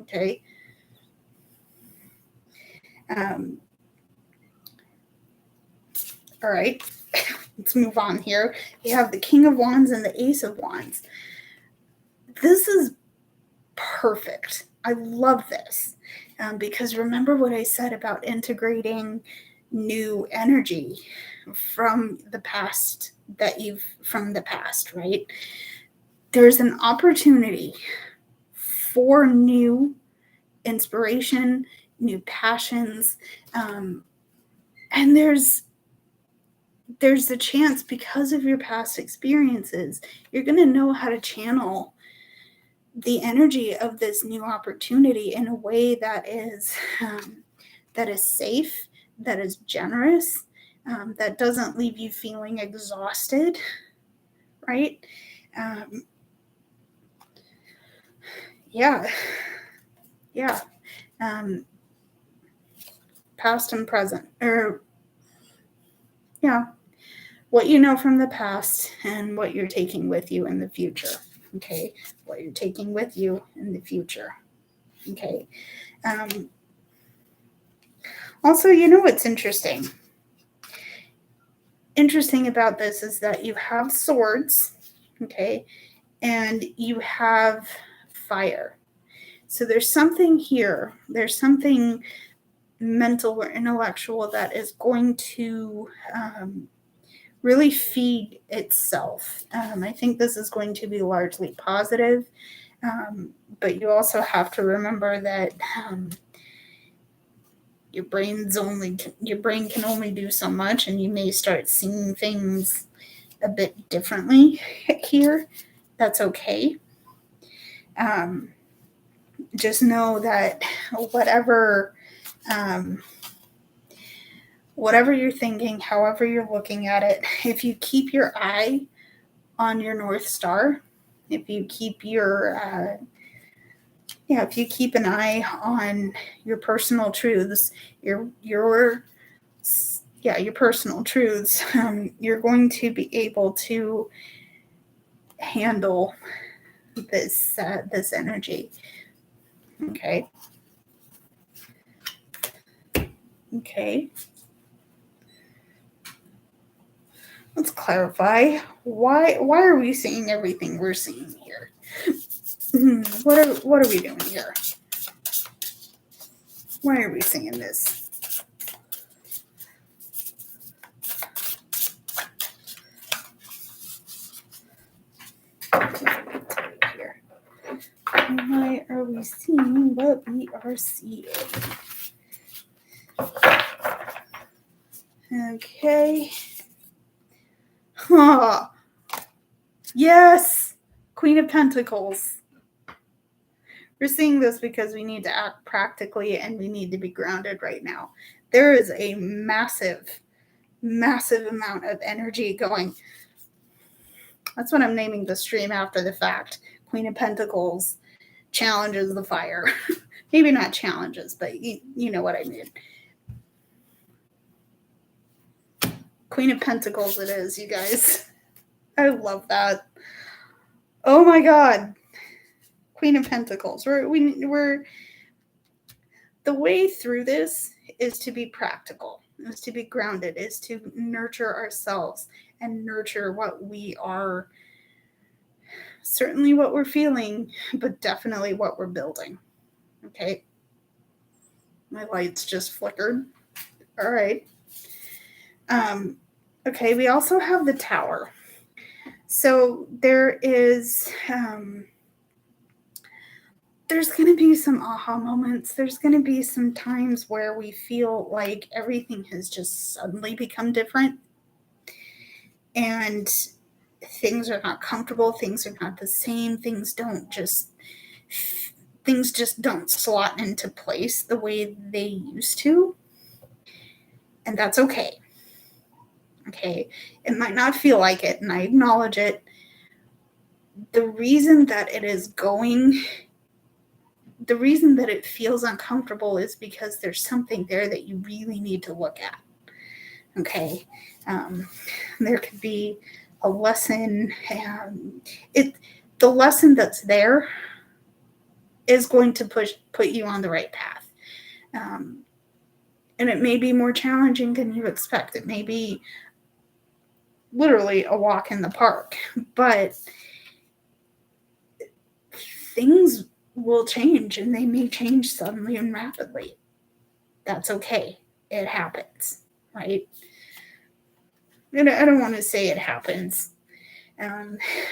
Okay. All right. Let's move on here. We have the King of Wands and the Ace of Wands. This is perfect. I love this because remember what I said about integrating new energy from the past right? There's an opportunity for new inspiration, new passions, and there's a chance, because of your past experiences, you're going to know how to channel the energy of this new opportunity in a way that is safe, that is generous, that doesn't leave you feeling exhausted, right? Past and present, what you know from the past and what you're taking with you in the future. Okay, what you're taking with you in the future. Okay. Also, what's interesting about this is that you have swords, okay, and you have fire. So there's something here. There's something mental or intellectual that is going to really feed itself. I think this is going to be largely positive, but you also have to remember that your brain can only do so much, and you may start seeing things a bit differently here. That's okay. Just know that whatever you're thinking, however you're looking at it, if you keep your eye on your North Star, if you keep if you keep an eye on your personal truths, your personal truths, you're going to be able to handle this energy. Okay. Let's clarify. Why are we seeing everything we're seeing here? What are we doing here? Why are we seeing this? Why are we seeing what we are seeing? Okay. Oh, yes. Queen of Pentacles. We're seeing this because we need to act practically and we need to be grounded right now. There is a massive, massive amount of energy going. That's what I'm naming the stream after the fact. Queen of Pentacles challenges the fire. Maybe not challenges, but you know what I mean. Queen of Pentacles it is, you guys. I love that. Oh my God. Queen of Pentacles. We're the way through this is to be practical, is to be grounded, is to nurture ourselves and nurture what we are, certainly what we're feeling, but definitely what we're building. Okay. My lights just flickered. All right. Okay, we also have the Tower. So there is, there's going to be some aha moments. There's going to be some times where we feel like everything has just suddenly become different. And things are not comfortable. Things are not the same. Things don't just, things just don't slot into place the way they used to. And that's okay. Okay. It might not feel like it, and I acknowledge it. The reason that it is going, the reason that it feels uncomfortable is because there's something there that you really need to look at. Okay. There could be a lesson. The lesson that's there is going to put you on the right path. And it may be more challenging than you expect. It may be literally a walk in the park, but things will change, and they may change suddenly and rapidly. That's okay. It happens, right? And I don't want to say it happens,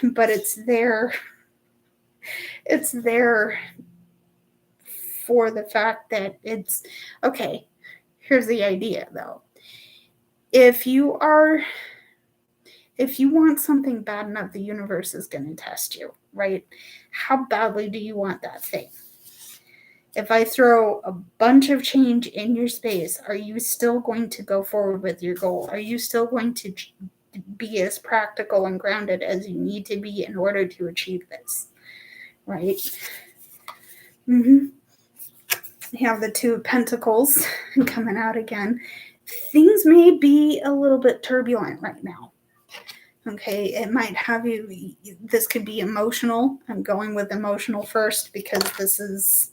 but it's there. It's there for the fact that it's okay. Here's the idea, though. If you want something bad enough, the universe is going to test you, right? How badly do you want that thing? If I throw a bunch of change in your space, are you still going to go forward with your goal? Are you still going to be as practical and grounded as you need to be in order to achieve this, right? We have the Two of Pentacles coming out again. Things may be a little bit turbulent right now. Okay, it might have you, this could be emotional. I'm going with emotional first because this is,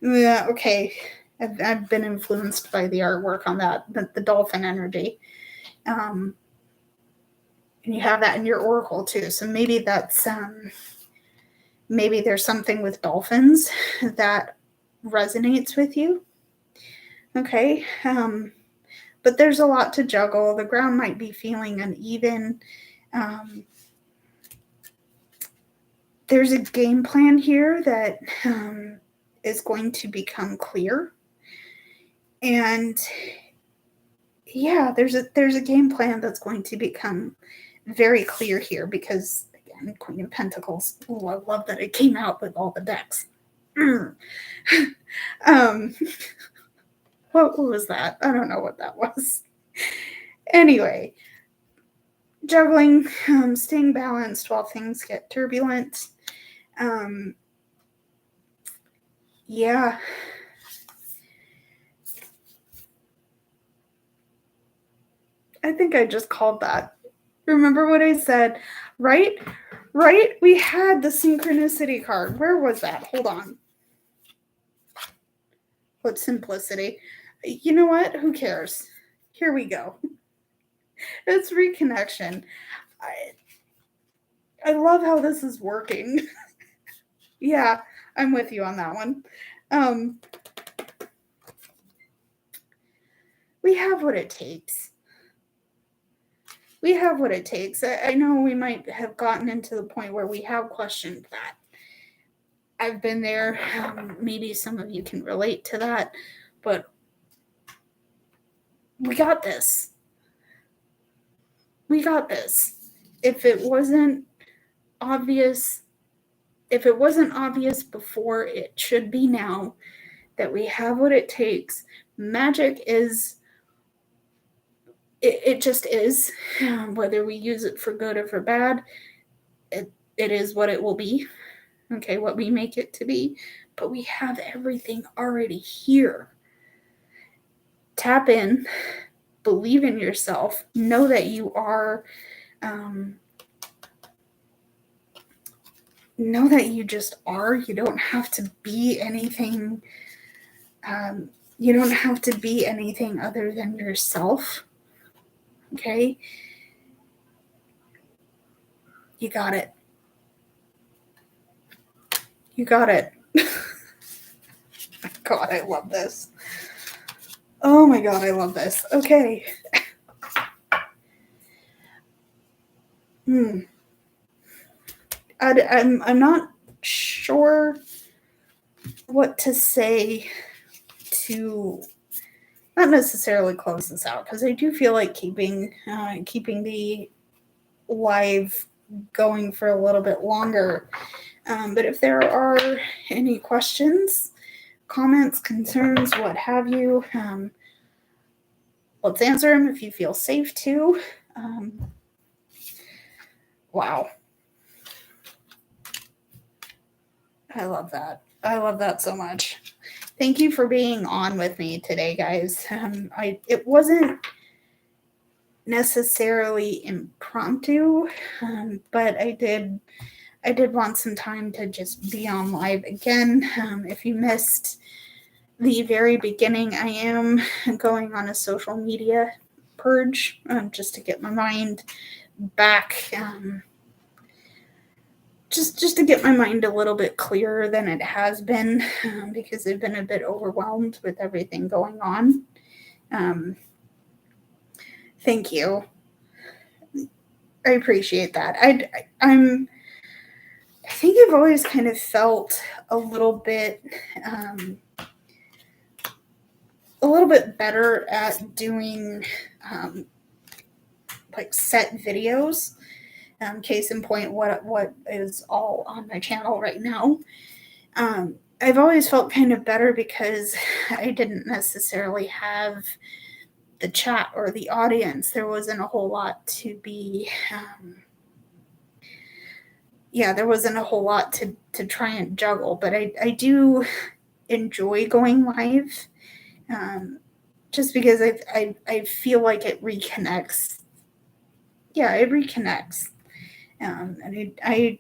yeah, okay. I've been influenced by the artwork on that, the dolphin energy. And you have that in your oracle too. So maybe that's, maybe there's something with dolphins that resonates with you. Okay. But there's a lot to juggle. The ground might be feeling uneven. There's a game plan here that is going to become clear. And yeah, there's a game plan that's going to become very clear here because, again, Queen of Pentacles. Oh, I love that it came out with all the decks. What was that? I don't know what that was. Anyway, juggling, staying balanced while things get turbulent. Yeah. I think I just called that. Remember what I said, right? Right? We had the synchronicity card. Where was that? Hold on. What simplicity? You know what? Who cares? Here we go. It's reconnection. I love how this is working. Yeah, I'm with you on that one. We have what it takes. We have what it takes. I know we might have gotten into the point where we have questioned that. I've been there. Maybe some of you can relate to that, but we got this. We got this. If it wasn't obvious before, it should be now that we have what it takes. Magic is, it just is. Whether we use it for good or for bad, it is what it will be. Okay, what we make it to be. But we have everything already here. Tap in, believe in yourself, know that you are, know that you just are. You don't have to be anything. You don't have to be anything other than yourself. Okay? You got it. You got it. God, I love this. Oh my God, I love this. Okay. I'm not sure what to say to not necessarily close this out, because I do feel like keeping the live going for a little bit longer. But if there are any questions, comments, concerns, what have you, let's answer them if you feel safe to. Wow. I love that. I love that so much. Thank you for being on with me today, guys. It wasn't necessarily impromptu, but I did want some time to just be on live again. If you missed the very beginning, I am going on a social media purge just to get my mind back. Just to get my mind a little bit clearer than it has been, because I've been a bit overwhelmed with everything going on. Thank you. I appreciate that. I think I've always kind of felt a little bit better at doing like set videos. Case in point, what is all on my channel right now. I've always felt kind of better because I didn't necessarily have the chat or the audience. There wasn't a whole lot to be, there wasn't a whole lot to try and juggle, but I do enjoy going live, just because I feel like it reconnects. Yeah, it reconnects. And I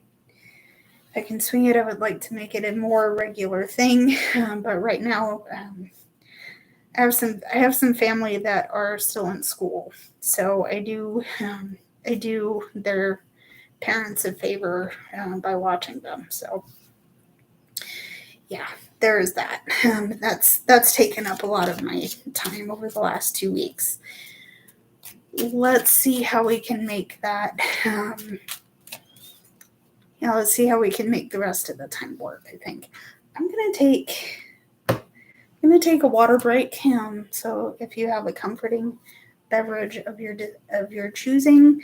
can swing it. I would like to make it a more regular thing, but right now, I have some family that are still in school, so I do their parents a favor by watching them. So yeah, there is that. That's taken up a lot of my time over the last 2 weeks. Let's see how we can make that. Let's see how we can make the rest of the time work. I think I'm gonna take a water break. So if you have a comforting beverage of your choosing,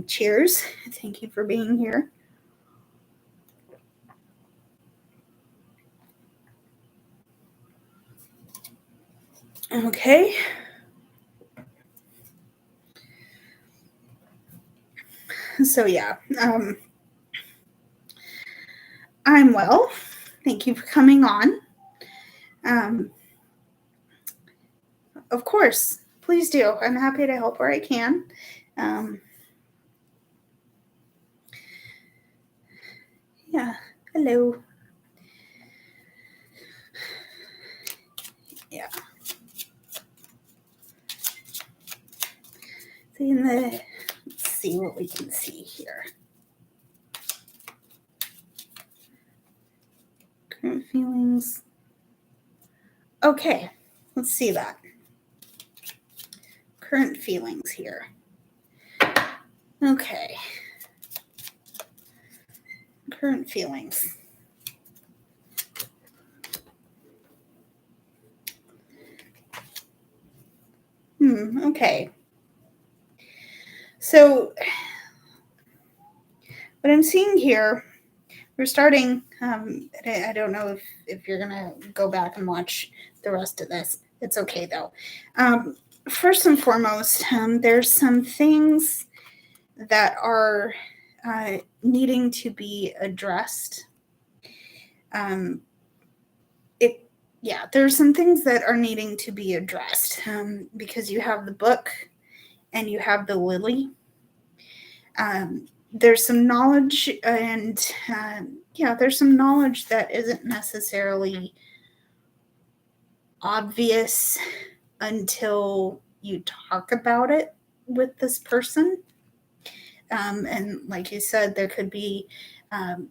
cheers. Thank you for being here. Okay. So yeah, I'm well. Thank you for coming on. Of course, please do. I'm happy to help where I can. Yeah. Hello. Yeah. Let's see what we can see here. Current feelings. Okay, let's see that. Current feelings here. Okay. Current feelings. Okay. So what I'm seeing here, we're starting, I don't know if you're going to go back and watch the rest of this. It's okay, though. First and foremost, there's some things that are needing to be addressed. There's some things that are needing to be addressed, because you have the book and you have the lily. There's some knowledge, and there's some knowledge that isn't necessarily obvious until you talk about it with this person. And like you said, there could be, I'm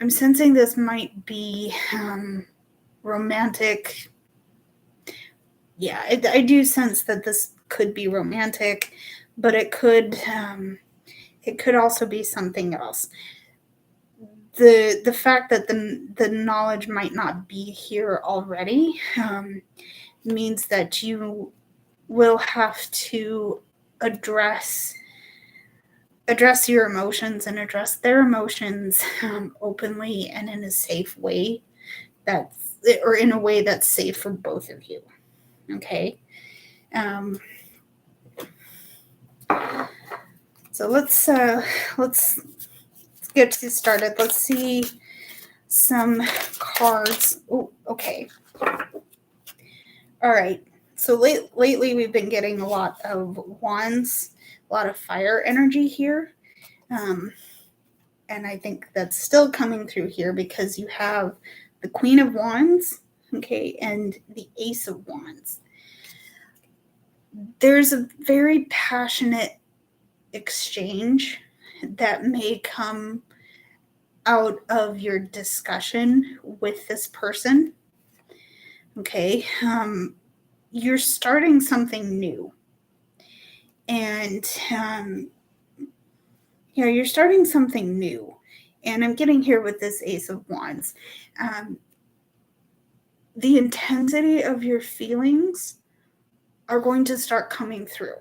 sensing this might be romantic. Yeah, I do sense that this could be romantic, but it could also be something else. The fact that the knowledge might not be here already means that you will have to address address your emotions and address their emotions openly and in a safe way, or in a way that's safe for both of you. Okay. So let's get started. Let's see some cards. Oh, okay. All right. So lately we've been getting a lot of wands, a lot of fire energy here. And I think that's still coming through here because you have the Queen of Wands, okay, and the Ace of Wands. There's a very passionate exchange that may come out of your discussion with this person. Okay. You're starting something new. And you're starting something new. And I'm getting here with this Ace of Wands. The intensity of your feelings are going to start coming through.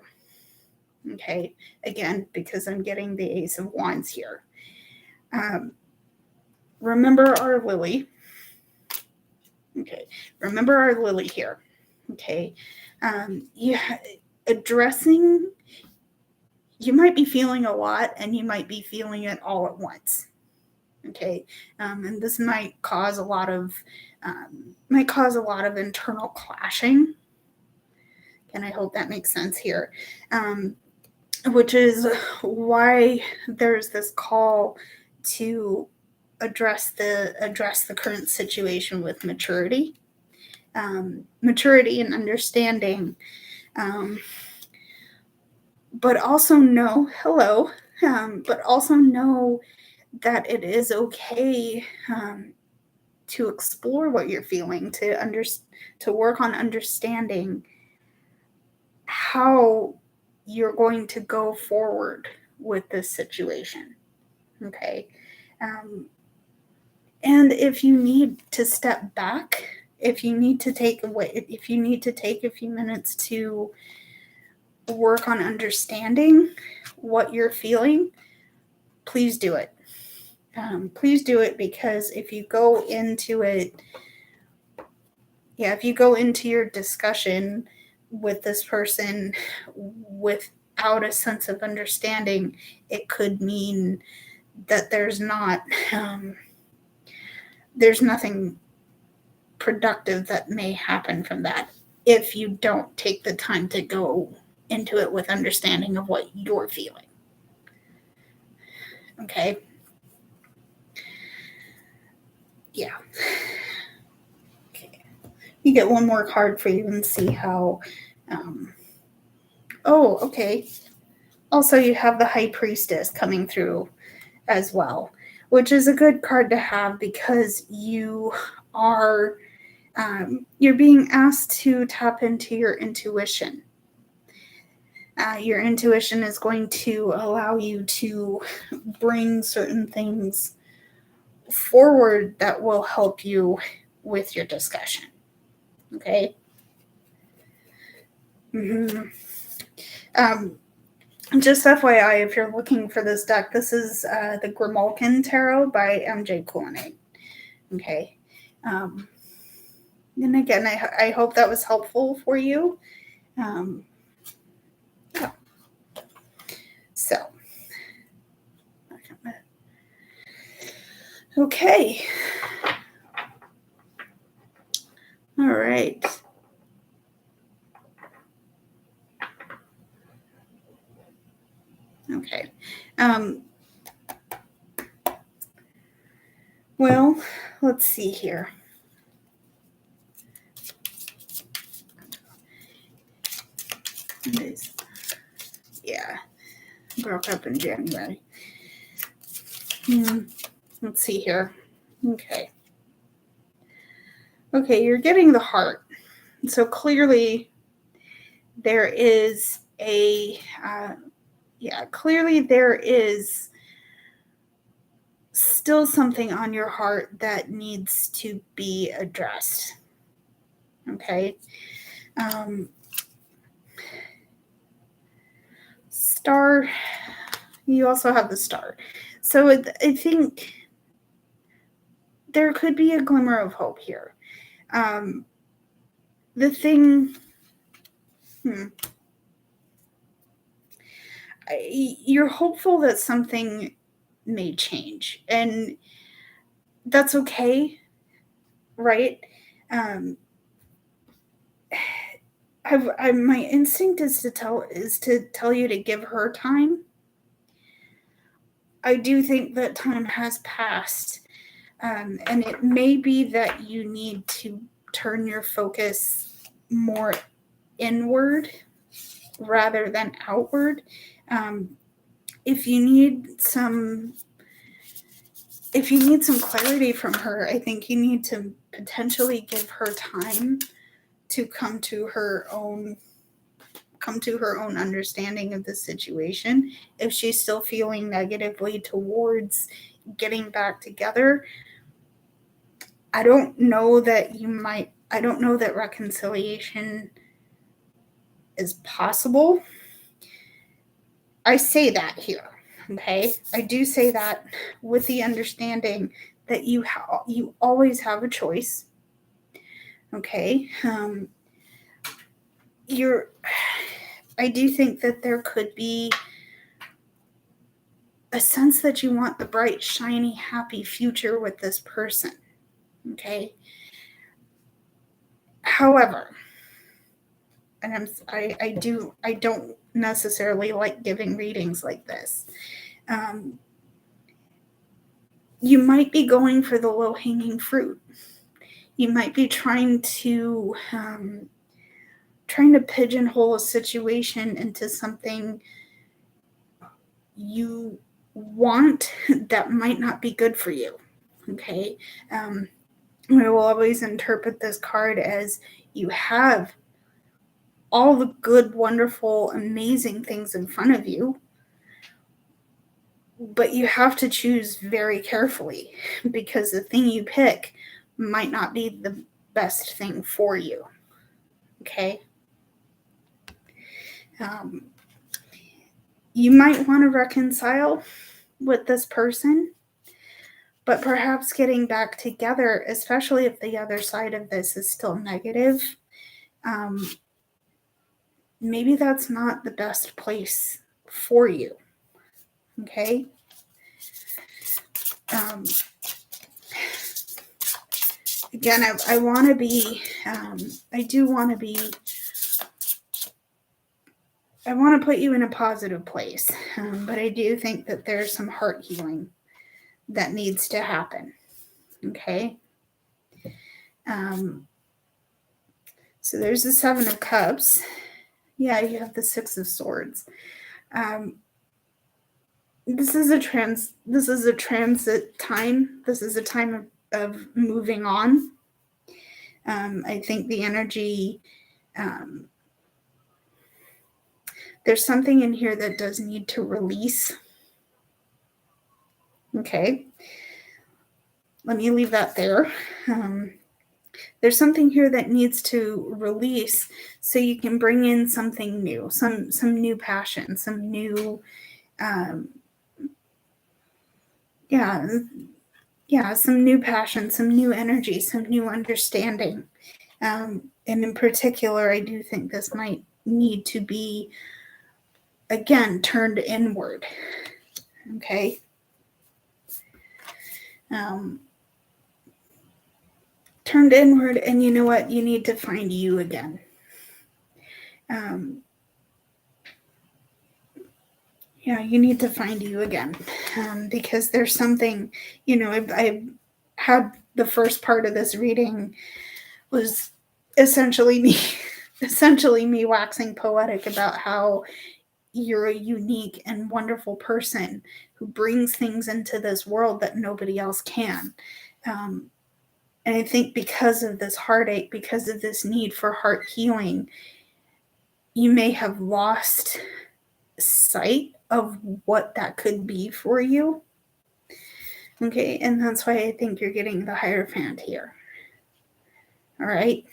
Okay. Again, because I'm getting the Ace of Wands here. Remember our lily. Okay. Remember our lily here. Okay. Addressing, you might be feeling a lot and you might be feeling it all at once. Okay. And this might cause a lot of internal clashing. And I hope that makes sense here. Which is why there's this call to address the current situation with maturity, maturity and understanding, but also know that it is okay to explore what you're feeling, to work on understanding how you're going to go forward with this situation. Okay. And if you need to step back, if you need to take a few minutes to work on understanding what you're feeling, please do it. Please do it, because if you go into your discussion with this person without a sense of understanding, it could mean that there's nothing productive that may happen from that if you don't take the time to go into it with understanding of what you're feeling. Okay. Yeah. Okay. You get one more card for you and see how. Okay. Also, you have the High Priestess coming through as well, which is a good card to have because you are you're being asked to tap into your intuition. Your intuition is going to allow you to bring certain things forward that will help you with your discussion. Okay. Mm-hmm. Just FYI, if you're looking for this deck, this is the Grimalkin Tarot by MJ Cullinane. Okay. And again, I hope that was helpful for you. Yeah. So. Okay. All right. Okay. Well, let's see here. Yeah, broke up in January. Let's see here. Okay, you're getting the heart. So clearly there is still something on your heart that needs to be addressed. Okay. Star, You also have the Star. So I think there could be a glimmer of hope here. The thing, you're hopeful that something may change, and that's okay, right? My instinct is to tell you to give her time. I do think that time has passed, and it may be that you need to turn your focus more inward rather than outward. If you need some clarity from her, I think you need to potentially give her time to come to her own understanding of the situation. If she's still feeling negatively towards getting back together, I don't know that reconciliation is possible. I say that here, okay? I do say that with the understanding that you always have a choice, okay? I do think that there could be a sense that you want the bright, shiny, happy future with this person, okay? However, and I don't necessarily like giving readings like this. You might be going for the low-hanging fruit. You might be trying to pigeonhole a situation into something you want that might not be good for you, okay? I will always interpret this card as you have all the good, wonderful, amazing things in front of you, but you have to choose very carefully, because the thing you pick might not be the best thing for you, okay? You might want to reconcile with this person, but perhaps getting back together, especially if the other side of this is still negative, maybe that's not the best place for you, okay? Again, I want to be, I do want to be, I want to put you in a positive place, but I do think that there's some heart healing that needs to happen, okay? So there's the Seven of Cups. Yeah, you have the Six of Swords. This is a transit time. This is a time of moving on. I think the energy, there's something in here that does need to release. Okay. Let me leave that there. There's something here that needs to release so you can bring in something new, some new passion, some new, some new passion, some new energy, some new understanding. And in particular, I do think this might need to be, again, turned inward. Okay. Turned inward, and you know what? You need to find you again. You need to find you again, because there's something, I had the first part of this reading was essentially me waxing poetic about how you're a unique and wonderful person who brings things into this world that nobody else can. And I think because of this heartache, because of this need for heart healing, you may have lost sight of what that could be for you. Okay, and that's why I think you're getting the Hierophant here. All right.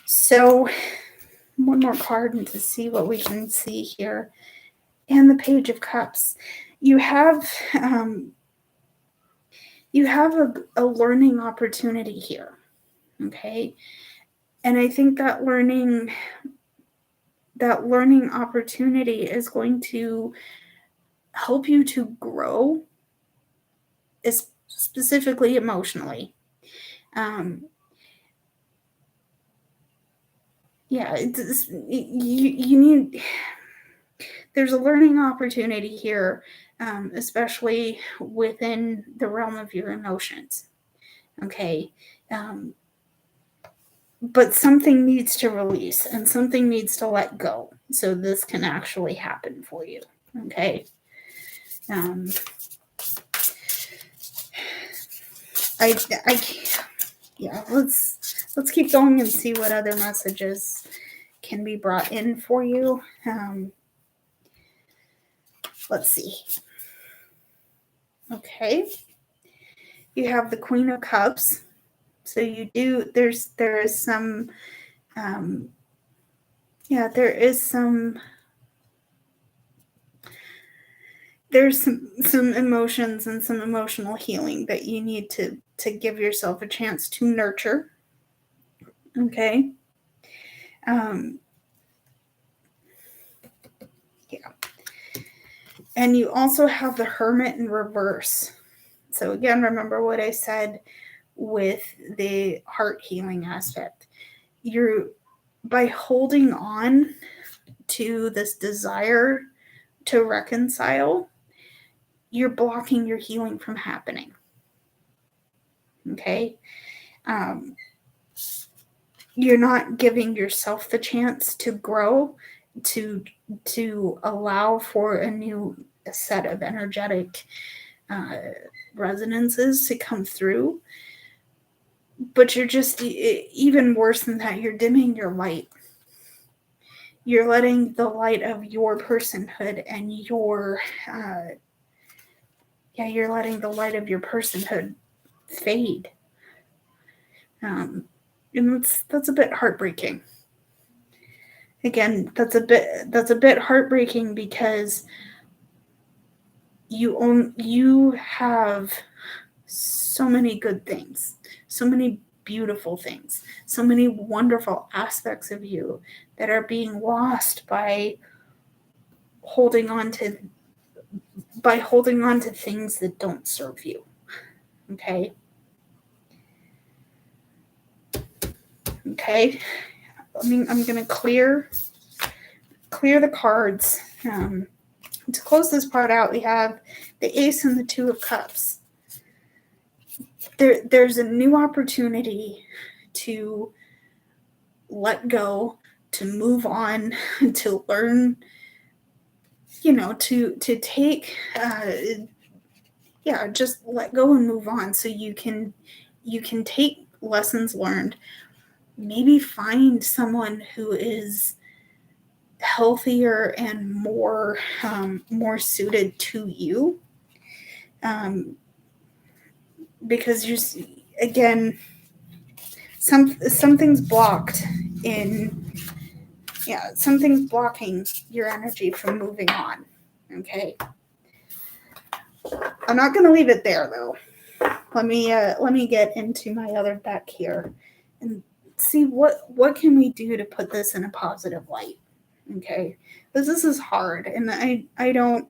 So one more card and to see what we can see here. and the Page of Cups. You have a learning opportunity here, okay? And I think that learning opportunity is going to help you to grow, specifically emotionally. You need, there's a learning opportunity here, especially within the realm of your emotions. Okay. But something needs to release and something needs to let go so this can actually happen for you. Okay. Let's keep going and see what other messages can be brought in for you. Let's see. Okay. You have the Queen of Cups. So you do, there is some, there's some emotions and some emotional healing that you need to give yourself a chance to nurture. Okay. And you also have the Hermit in reverse. So again, remember what I said with the heart healing aspect. By holding on to this desire to reconcile, you're blocking your healing from happening. Okay. You're not giving yourself the chance to grow, to allow for a new set of energetic resonances to come through. But you're just, even worse than that, you're dimming your light. You're letting the light of your personhood and you're letting the light of your personhood fade. And that's a bit heartbreaking. Again, that's a bit heartbreaking because you have so many good things, so many beautiful things, so many wonderful aspects of you that are being lost by holding on to things that don't serve you. Okay. I'm going to clear the cards. To close this part out, we have the Ace and the Two of Cups. There's a new opportunity to let go, to move on, to learn, to take, just let go and move on so you can take lessons learned, maybe find someone who is healthier and more suited to you, because something's blocked something's blocking your energy from moving on. Okay, I'm not going to leave it there though. Let me get into my other deck here and see what can we do to put this in a positive light. Okay, because this is hard, and I don't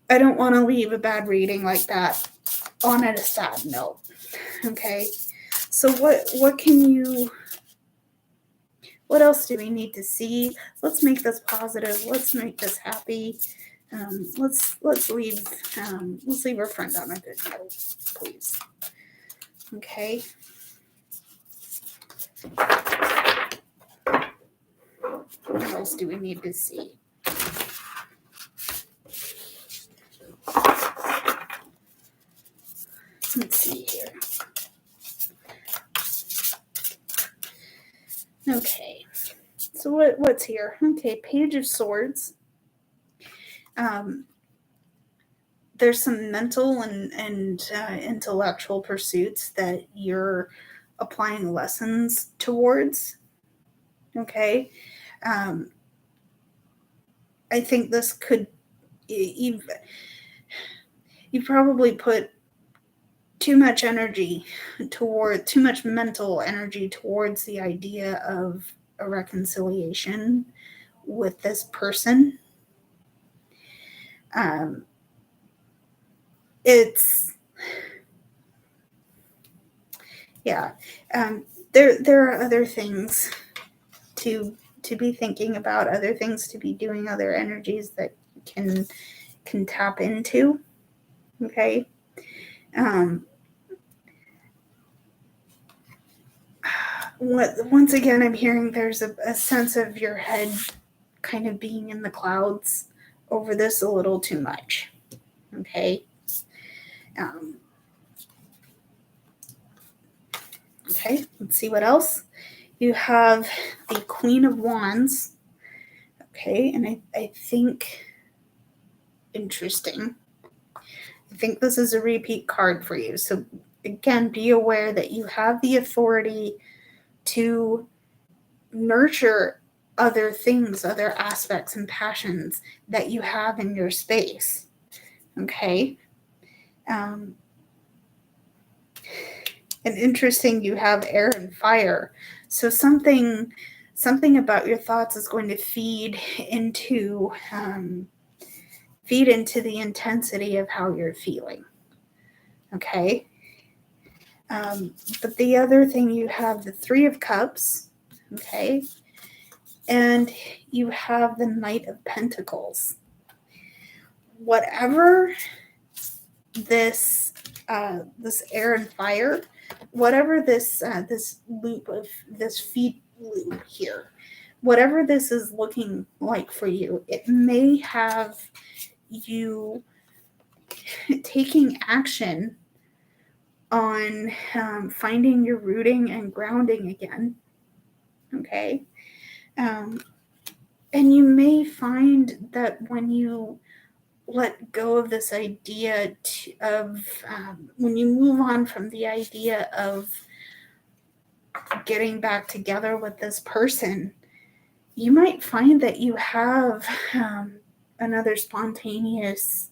want to leave a bad reading like that on a sad note. Okay, so what else do we need to see? Let's make this positive. Let's make this happy. Let's leave our friend on a good note, please. Okay. What else do we need to see? Let's see here. Okay. So what's here? Okay, Page of Swords. There's some mental and intellectual pursuits that you're applying lessons towards. Okay. I think this could, you've probably put too much mental energy towards the idea of a reconciliation with this person. There are other things to be thinking about, other things to be doing, other energies that can tap into. Okay. Once again, I'm hearing there's a sense of your head kind of being in the clouds over this a little too much. Okay. Okay, let's see what else. You have the Queen of Wands. Okay, and I think, interesting. I think this is a repeat card for you. So again, be aware that you have the authority to nurture other things, other aspects and passions that you have in your space. Okay. And interesting, you have air and fire. So something about your thoughts is going to feed into the intensity of how you're feeling. Okay. But the other thing, you have the Three of Cups. Okay. And you have the Knight of Pentacles. Whatever this air and fire, whatever this loop of this feed loop here, whatever this is looking like for you, it may have you taking action on finding your rooting and grounding again. Okay. And you may find that when you let go of this idea when you move on from the idea of getting back together with this person, you might find that you have another spontaneous,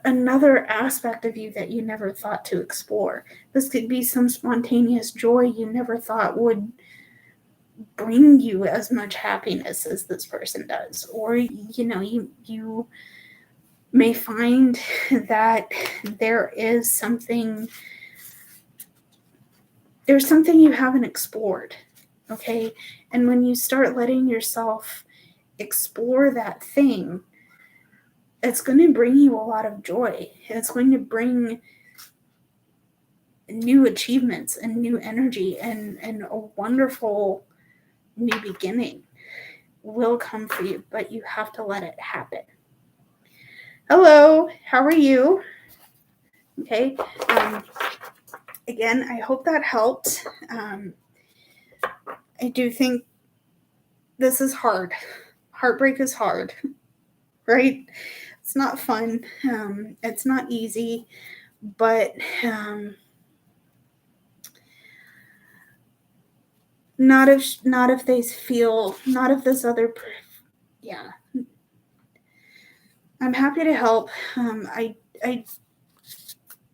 another aspect of you that you never thought to explore. This could be some spontaneous joy you never thought would bring you as much happiness as this person does. Or, you may find that there's something you haven't explored. Okay. And when you start letting yourself explore that thing, it's going to bring you a lot of joy. It's going to bring new achievements and new energy, and a wonderful new beginning will come for you, but you have to let it happen. Hello, how are you? Okay. Again, I hope that helped. I do think this is hard. Heartbreak is hard, right? It's not fun. It's not easy, but not if this other, yeah. I'm happy to help.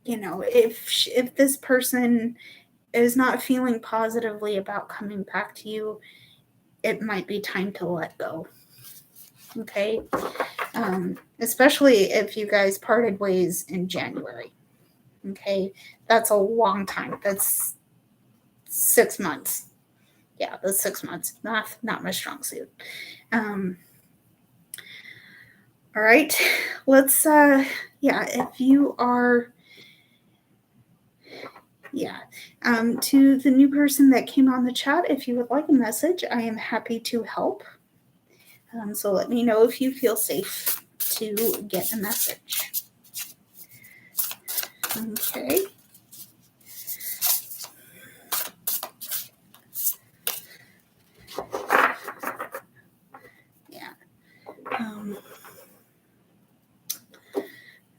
If this person is not feeling positively about coming back to you, it might be time to let go. Okay. Especially if you guys parted ways in January. Okay. That's a long time. That's 6 months. Yeah, that's 6 months. Not my strong suit. All right. Let's, if you are, to the new person that came on the chat, if you would like a message, I am happy to help. So let me know if you feel safe to get a message. Okay. Yeah.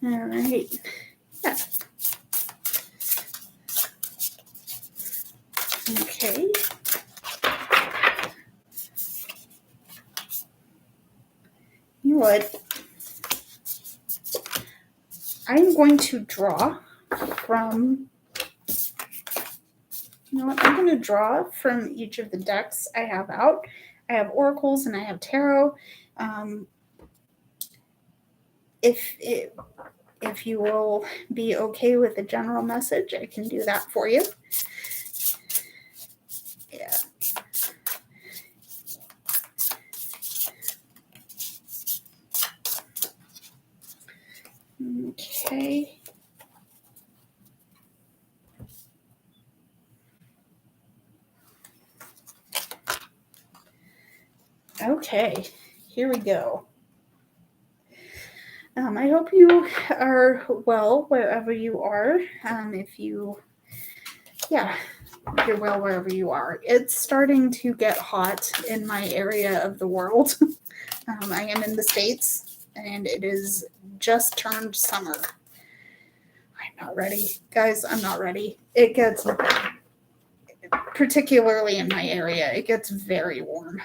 All right. Yeah. Okay. but I'm going to draw from, you know what, I'm going to draw from each of the decks I have out. I have oracles and I have tarot. If you will be okay with the general message, I can do that for you. Yeah. Okay. Okay, here we go. I hope you are well wherever you are. You're well wherever you are. It's starting to get hot in my area of the world. I am in the States, and it is just turned summer. I'm not ready. Guys, I'm not ready. It gets, particularly in my area, it gets very warm.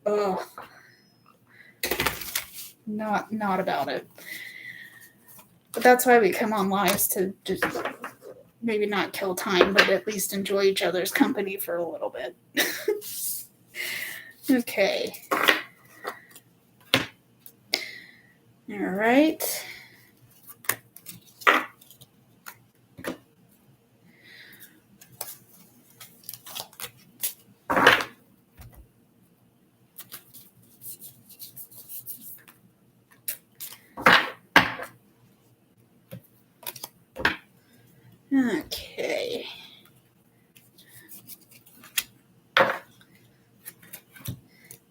Oh, not about it. But that's why we come on lives, to just maybe not kill time, but at least enjoy each other's company for a little bit. Okay. All right. Okay.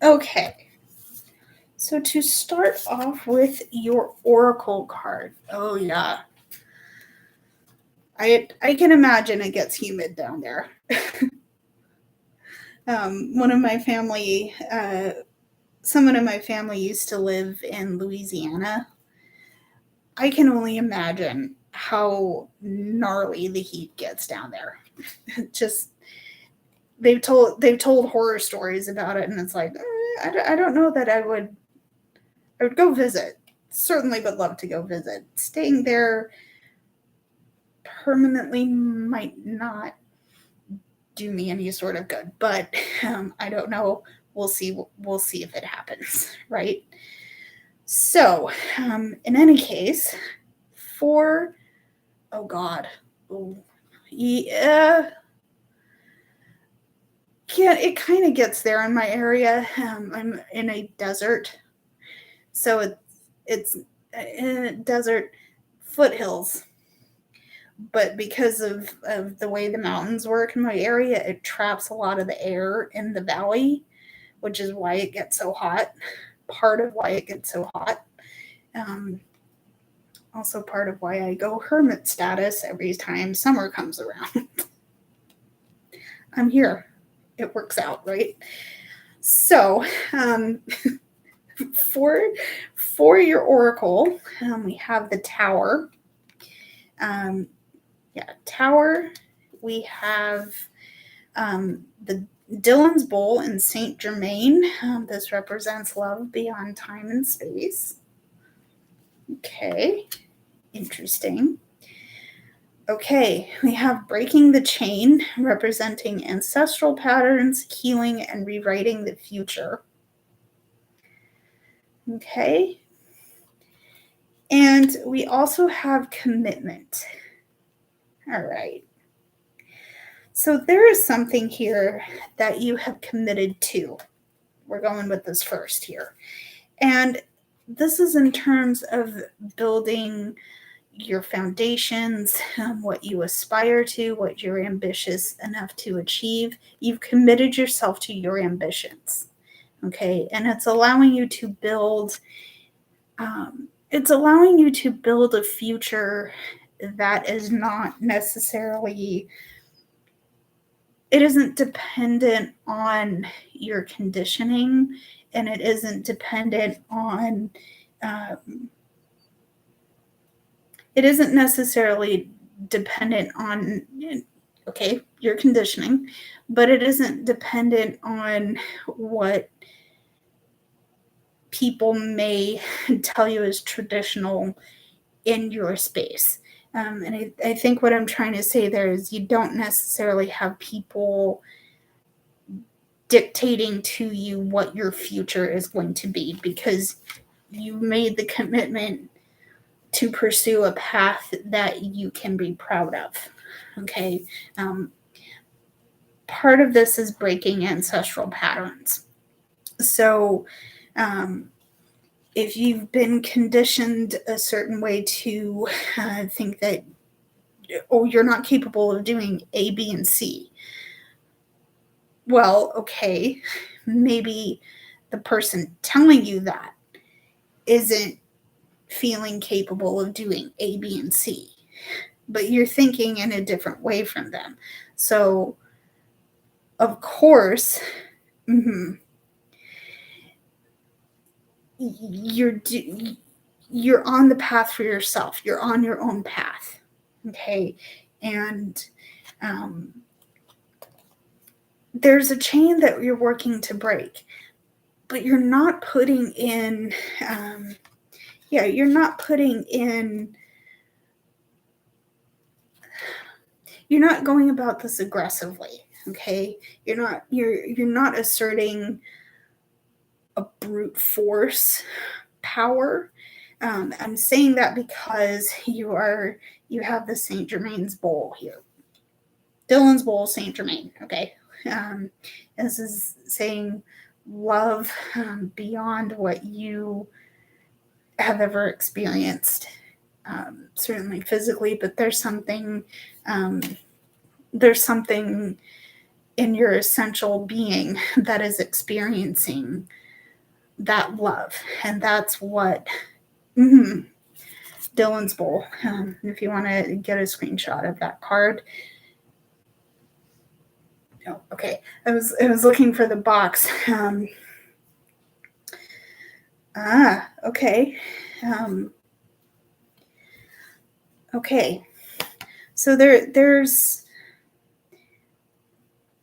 Okay. So to start off with your Oracle card. Oh, yeah. I can imagine it gets humid down there. Someone in my family used to live in Louisiana. I can only imagine how gnarly the heat gets down there. Just they've told horror stories about it, and it's like, I don't know that I would go visit. Certainly would love to go visit. Staying there permanently might not do me any sort of good, but I don't know. We'll see if it happens, right? So, in any case, oh God, yeah, it kind of gets there in my area. I'm in a desert, so it's in a desert, foothills. But because of the way the mountains work in my area, it traps a lot of the air in the valley, which is why it gets so hot. Part of why it gets so hot. Also part of why I go hermit status every time summer comes around. I'm here. It works out, right? So, for your oracle, we have the Tower. Tower. We have the Dylan's Bowl in Saint Germain. This represents love beyond time and space. Okay, interesting. Okay, we have Breaking the Chain, representing ancestral patterns, healing, and rewriting the future. Okay. And we also have Commitment. All right. So there is something here that you have committed to. We're going with this first here. And this is in terms of building your foundations, what you aspire to, what you're ambitious enough to achieve. You've committed yourself to your ambitions. Okay. And it's allowing you to build, a future that is not necessarily, it isn't dependent on your conditioning, and it isn't dependent on, it isn't necessarily dependent on, your conditioning, but it isn't dependent on what people may tell you is traditional in your space. And I think what I'm trying to say there is you don't necessarily have people dictating to you what your future is going to be, because you made the commitment to pursue a path that you can be proud of. Okay. Part of this is breaking ancestral patterns. So, if you've been conditioned a certain way to think that, oh, you're not capable of doing A, B, and C. Well, okay, maybe the person telling you that isn't feeling capable of doing A, B, and C, but you're thinking in a different way from them. So, of course, you're on the path for yourself. You're on your own path. Okay. And there's a chain that you're working to break, but you're not putting in, you're not going about this aggressively. Okay. You're not asserting a brute force power. I'm saying that because you have the Saint Germain's bowl here. Dylan's bowl, Saint Germain. Okay. This is saying love beyond what you have ever experienced, certainly physically, but there's something in your essential being that is experiencing that love. And that's what Dylan's bowl. If you want to get a screenshot of that card. Oh, okay. I was looking for the box. Okay. Okay. So there's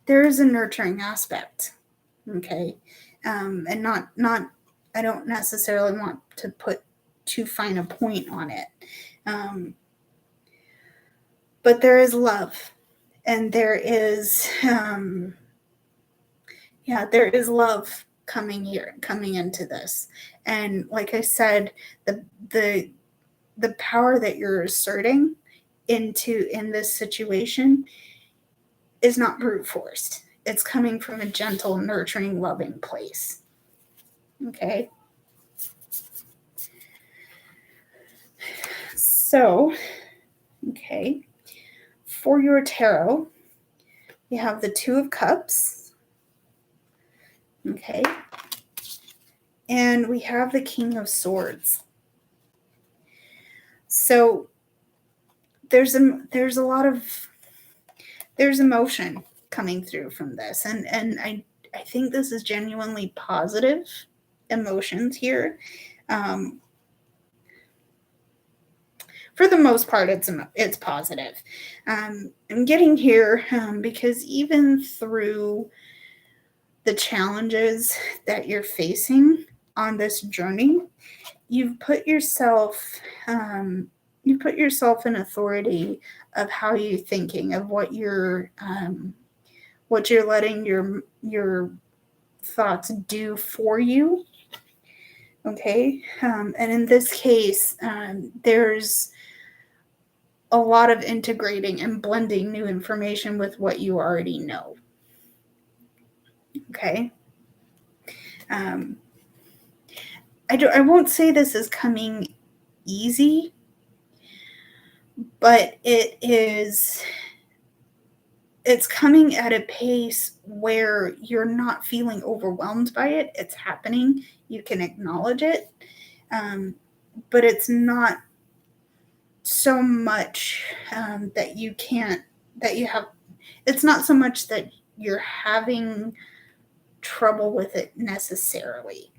a nurturing aspect. Okay. And not I don't necessarily want to put too fine a point on it. But there is love, and there is there is love coming into this. And like I said, the power that you're asserting in this situation is not brute forced. It's coming from a gentle, nurturing, loving place. Okay. So, okay. For your tarot, you have the Two of Cups. Okay. And we have the King of Swords. So there's emotion coming through from this. And I think this is genuinely positive emotions here. For the most part, it's positive. I'm getting here because even through the challenges that you're facing on this journey, you've put yourself in authority of how you're thinking, of what you're letting your thoughts do for you. Okay. And in this case, there's a lot of integrating and blending new information with what you already know. Okay. I won't say this is coming easy, but it's coming at a pace where you're not feeling overwhelmed by it. It's happening. You can acknowledge it. But it's not so much it's not so much that you're having trouble with it necessarily.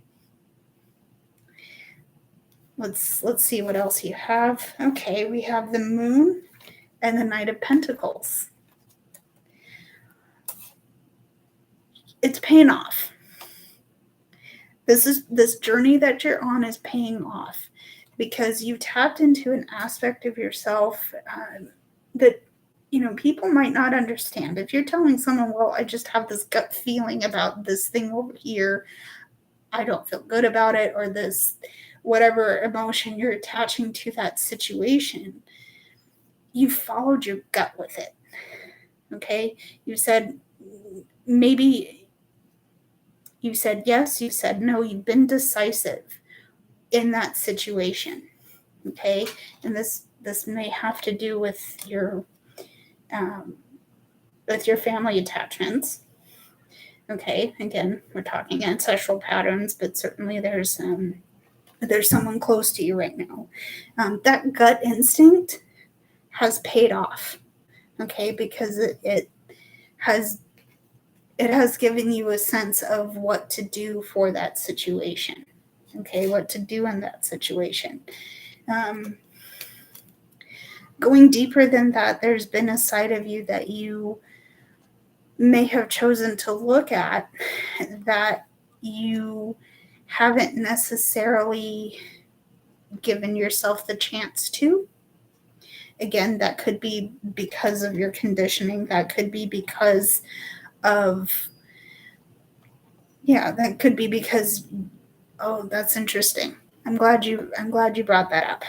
Let's see what else you have. Okay, we have the Moon and the Knight of Pentacles. It's paying off. This journey that you're on is paying off because you tapped into an aspect of yourself that, people might not understand. If you're telling someone, well, I just have this gut feeling about this thing over here, I don't feel good about it, or this whatever emotion you're attaching to that situation, you followed your gut with it. Okay? You said maybe, you said yes, you said no, you've been decisive in that situation. Okay? And this may have to do with your family attachments. Okay, again, we're talking ancestral patterns, but certainly there's someone close to you right now. That gut instinct has paid off, okay, because it has given you a sense of what to do for that situation, okay, what to do in that situation. Going deeper than that, there's been a side of you that you may have chosen to look at that you haven't necessarily given yourself the chance to. Again, that could be because of your conditioning. That could be because of, that could be because, oh, that's interesting. I'm glad you brought that up.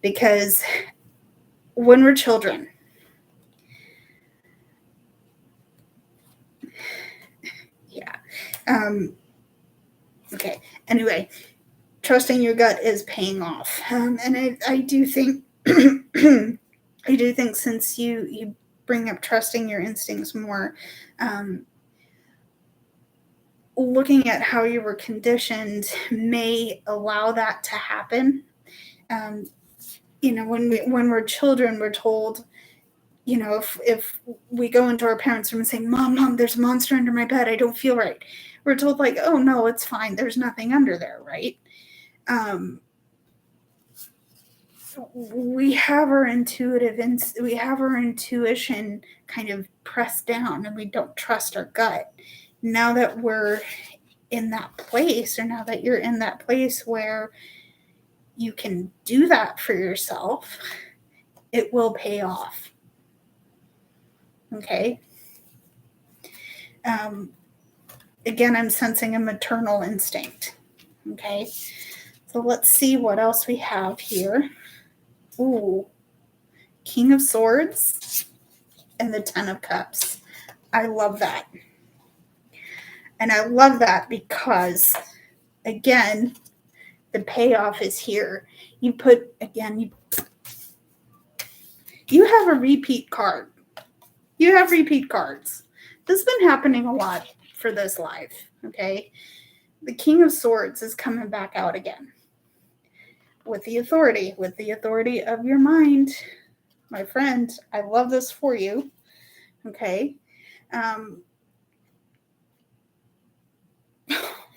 Because when we're children, okay. Anyway, trusting your gut is paying off, and I do think, I do think since you bring up trusting your instincts more, looking at how you were conditioned may allow that to happen. When we're children, we're told, if we go into our parents' room and say, Mom, there's a monster under my bed, I don't feel right. We're told like, oh no, it's fine. There's nothing under there, right? We have our intuition kind of pressed down, and we don't trust our gut. Now that we're in that place, or now that you're in that place where you can do that for yourself, it will pay off. Okay. Again, I'm sensing a maternal instinct. Okay. So let's see what else we have here. Ooh, King of Swords and the 10 of Cups. I love that. And I love that because, again, the payoff is here. You have a repeat card. You have repeat cards. This has been happening a lot for this live, okay? The King of Swords is coming back out again with the authority of your mind. My friend, I love this for you, okay? Oh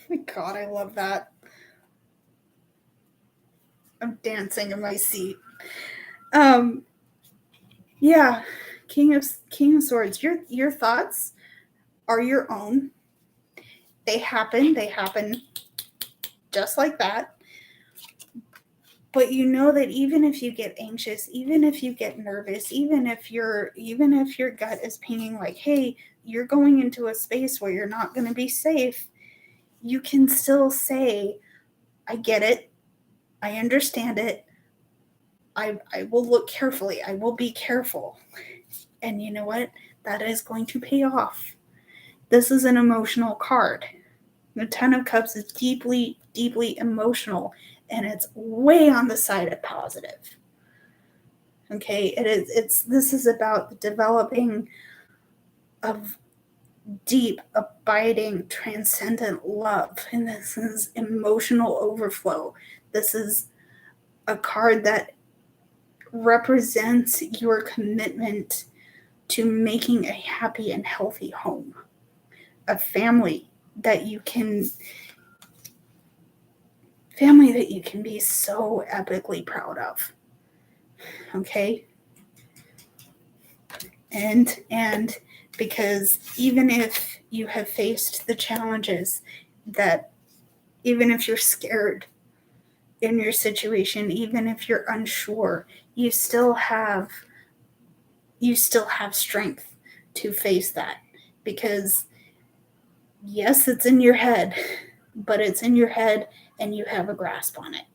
my God, I love that. I'm dancing in my seat. Yeah, King of Swords. Your thoughts are your own. They happen just like that. But you know that even if you get anxious, even if you get nervous, even if your gut is pinging like, hey, you're going into a space where you're not going to be safe, you can still say, I get it. I understand it. I will look carefully. I will be careful. And you know what? That is going to pay off. This is an emotional card. The 10 of Cups is deeply, deeply emotional, and it's way on the side of positive. Okay, this is about the developing of deep, abiding, transcendent love, and this is emotional overflow. This is a card that represents your commitment to making a happy and healthy home, a family that you can be so epically proud of. Okay? And because even if you have faced the challenges that even if you're scared in your situation, even if you're unsure, you still have strength to face that, because yes, it's in your head, but it's in your head and you have a grasp on it.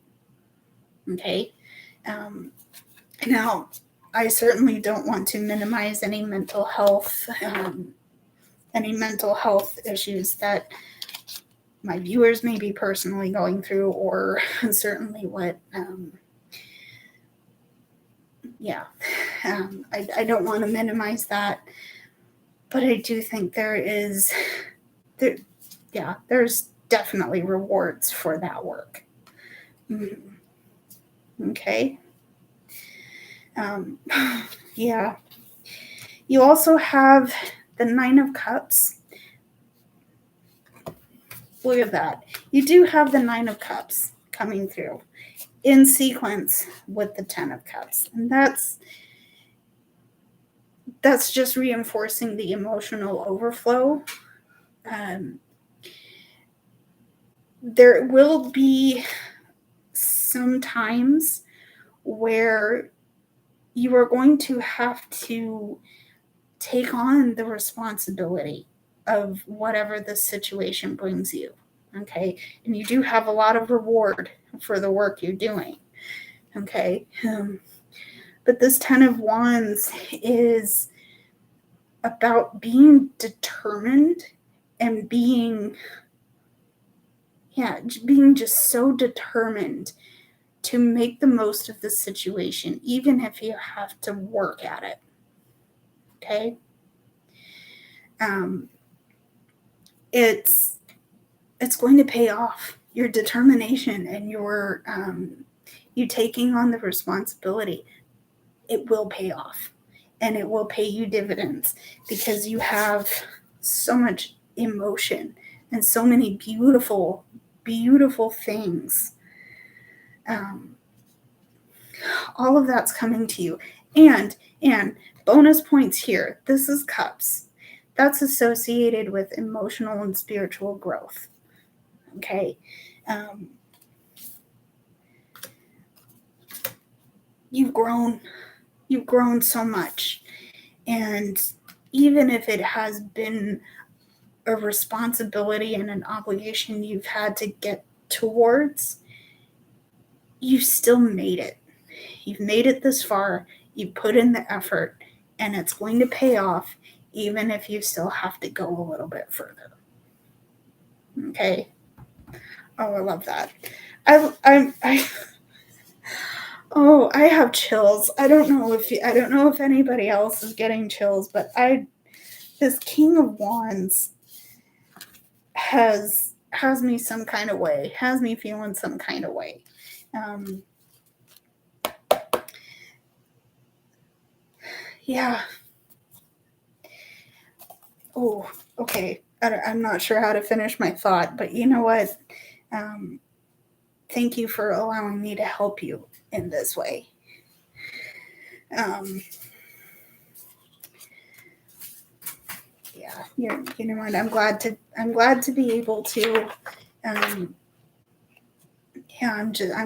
Okay. Now, I certainly don't want to minimize any mental health issues that my viewers may be personally going through, or certainly what, I don't want to minimize that, but I do think there's definitely rewards for that work. Okay. Yeah. You also have the Nine of Cups. Look at that. You do have the Nine of Cups coming through in sequence with the Ten of Cups. And that's just reinforcing the emotional overflow. There will be some times where you are going to have to take on the responsibility of whatever the situation brings you. Okay. And you do have a lot of reward for the work you're doing. Okay. But this Ten of Wands is about being determined and being just so determined to make the most of the situation, even if you have to work at it. Okay. It's going to pay off. Your determination and your you taking on the responsibility, it will pay off, and it will pay you dividends, because you have so much emotion and so many beautiful, beautiful things. All of that's coming to you. And bonus points here. This is Cups. That's associated with emotional and spiritual growth. Okay. You've grown so much. And even if it has been a responsibility and an obligation you've had to get towards, you still made it. You've made it this far. You put in the effort, and it's going to pay off, even if you still have to go a little bit further. Okay. Oh, I love that. I have chills. I don't know if anybody else is getting chills, but this King of Wands has me some kind of way, has me feeling some kind of way. Yeah. Oh, okay. I'm not sure how to finish my thought, but you know what? Thank you for allowing me to help you in this way. Yeah, you know what? I'm glad to be able to. I'm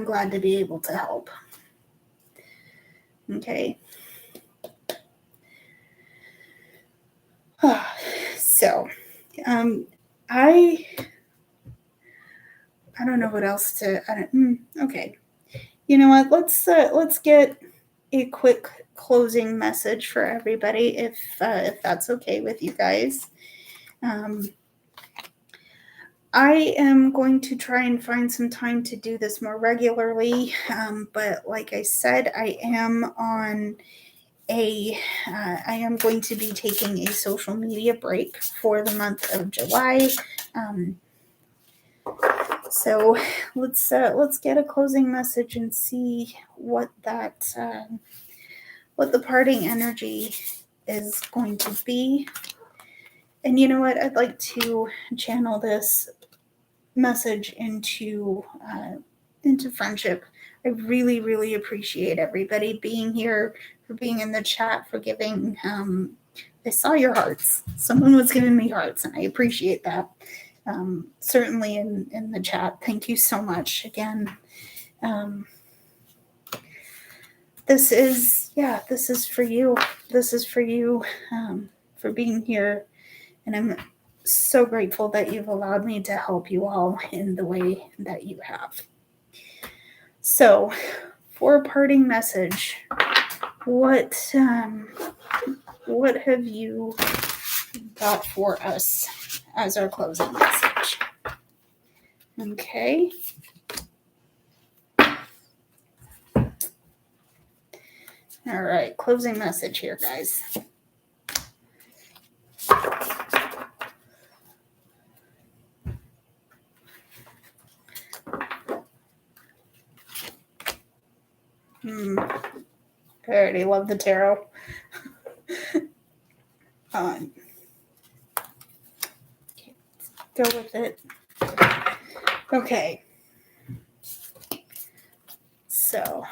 glad to be able to help. Okay. So, I don't know what else to. Okay. You know what? Let's get a quick closing message for everybody, if that's okay with you guys. I am going to try and find some time to do this more regularly, but like I said, I am going to be taking a social media break for the month of July. So let's get a closing message and see what the parting energy is going to be. And you know what? I'd like to channel this message into friendship. I really, really appreciate everybody being here, for being in the chat, for giving. I saw your hearts. Someone was giving me hearts, and I appreciate that. certainly in the chat. Thank you so much again. This is for you. This is for you, for being here. And I'm so grateful that you've allowed me to help you all in the way that you have. So, for a parting message, what have you got for us as our closing message? Okay. All right, closing message here, guys. I already love the tarot. Okay, go with it. Okay. So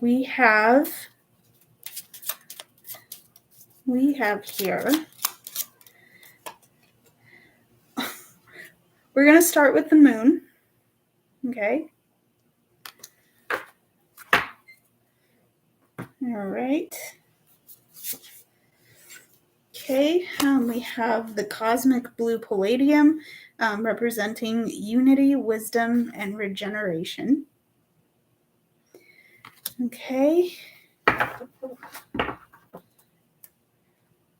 we have here. We're going to start with the moon. Okay. All right. Okay, we have the cosmic blue palladium, representing unity, wisdom, and regeneration. Okay.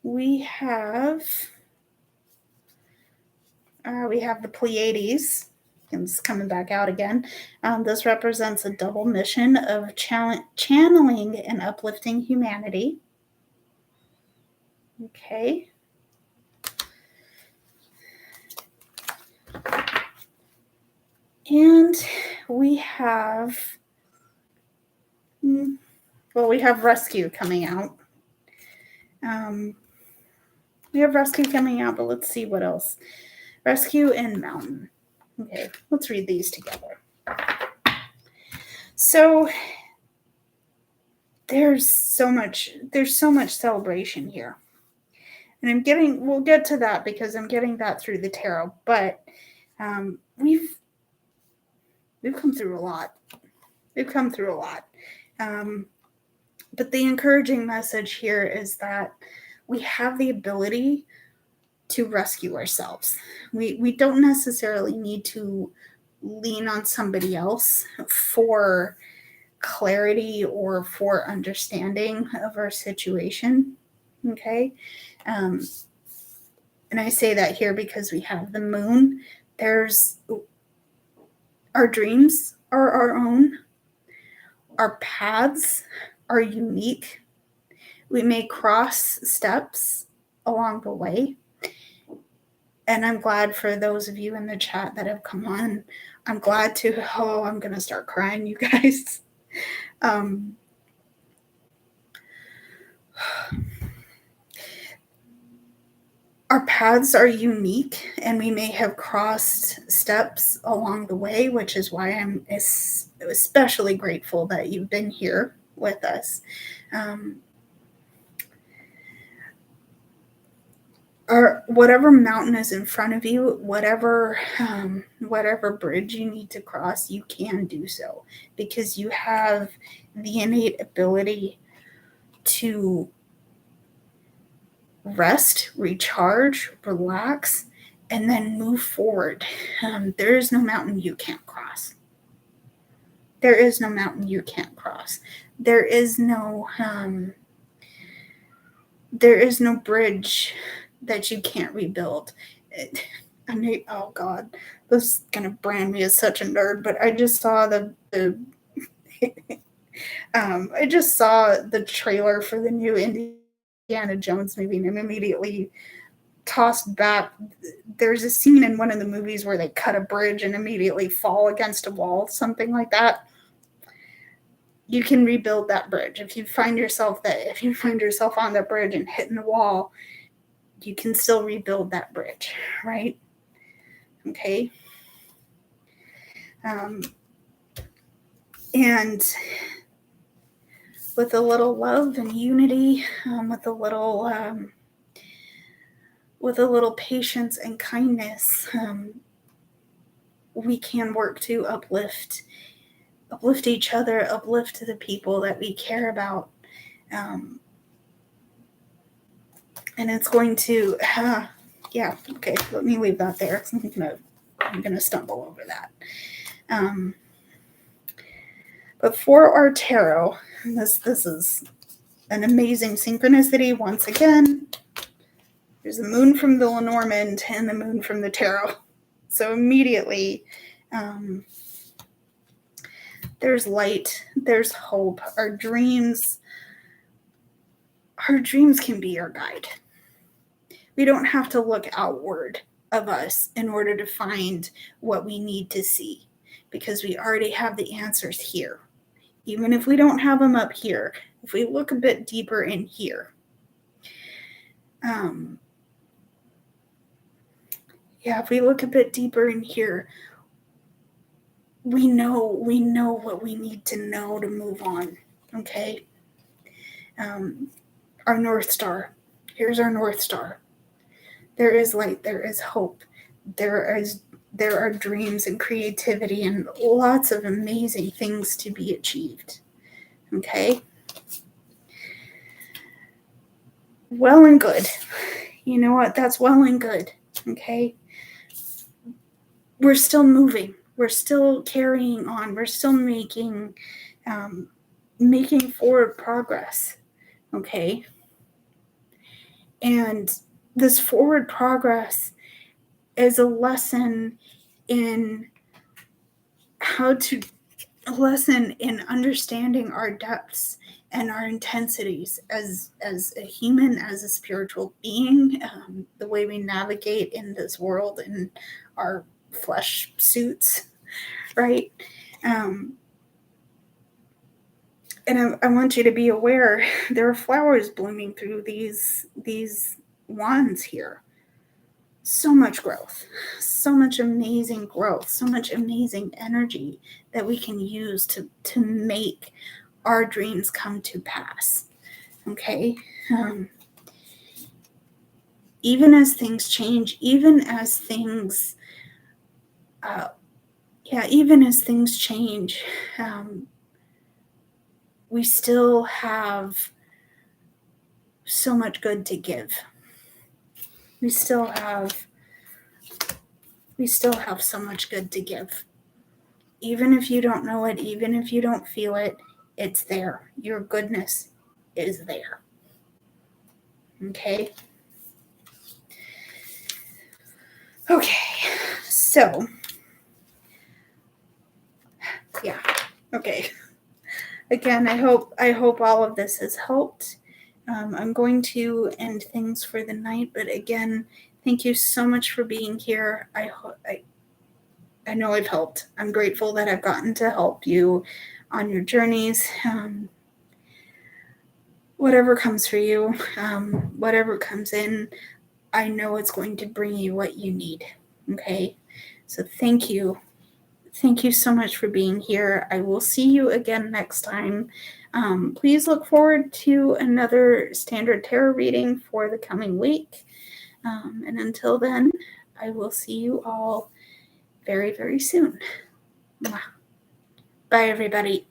We have the Pleiades. It's coming back out again. This represents a double mission of channeling and uplifting humanity. Okay. And we have rescue coming out. We have rescue coming out, but let's see what else. Rescue and mountain. Okay, let's read these together. So there's so much celebration here. And we'll get to that because I'm getting that through the tarot, but we've come through a lot. But the encouraging message here is that we have the ability to rescue ourselves. We don't necessarily need to lean on somebody else for clarity or for understanding of our situation. Okay. And I say that here because we have the moon. Our dreams are our own. Our paths are unique. We may cross steps along the way. And I'm glad for those of you in the chat that have come on. I'm glad to, I'm going to start crying, you guys. Our paths are unique, and we may have crossed steps along the way, which is why I'm especially grateful that you've been here with us. Or whatever mountain is in front of you, whatever bridge you need to cross, you can do so because you have the innate ability to rest, recharge, relax, and then move forward. There is no mountain you can't cross. There is no mountain you can't cross. There is no bridge that you can't rebuild. Oh God, this is gonna brand me as such a nerd, but I just saw I just saw the trailer for the new Indiana Jones movie, and I'm immediately tossed back. There's a scene in one of the movies where they cut a bridge and immediately fall against a wall, something like that. You can rebuild that bridge. If you find yourself on that bridge and hitting the wall, you can still rebuild that bridge, right? Okay. And with a little love and unity, with a little patience and kindness, we can work to uplift each other, uplift the people that we care about. And it's going to, yeah, okay, let me leave that there. I'm gonna stumble over that. But for our tarot, this is an amazing synchronicity. Once again, there's a moon from the Lenormand and the moon from the tarot. So immediately, there's light, there's hope. Our dreams can be our guide. We don't have to look outward of us in order to find what we need to see, because we already have the answers here. Even if we don't have them up here, if we look a bit deeper in here, if we look a bit deeper in here, we know what we need to know to move on. Okay. Our North Star. Here's our North Star. There is light. There is hope. There are dreams and creativity and lots of amazing things to be achieved. Okay. Well and good. You know what? That's well and good. Okay. We're still moving. We're still carrying on. We're still making forward progress. Okay. And this forward progress is a lesson in understanding our depths and our intensities as a human, as a spiritual being, the way we navigate in this world in our flesh suits, right? And I want you to be aware there are flowers blooming through these wands here. So much growth, so much amazing growth, so much amazing energy that we can use to make our dreams come to pass. Okay. Even as things change, even as things change, we still have so much good to give. We still have so much good to give. Even if you don't know it, even if you don't feel it, it's there. Your goodness is there. Okay? Okay. So, yeah. Okay. Again, I hope all of this has helped. I'm going to end things for the night, but again, thank you so much for being here. I know I've helped. I'm grateful that I've gotten to help you on your journeys. Whatever comes for you, whatever comes in, I know it's going to bring you what you need. Okay? So thank you. Thank you so much for being here. I will see you again next time. Please look forward to another standard tarot reading for the coming week. And until then, I will see you all very, very soon. Bye, everybody.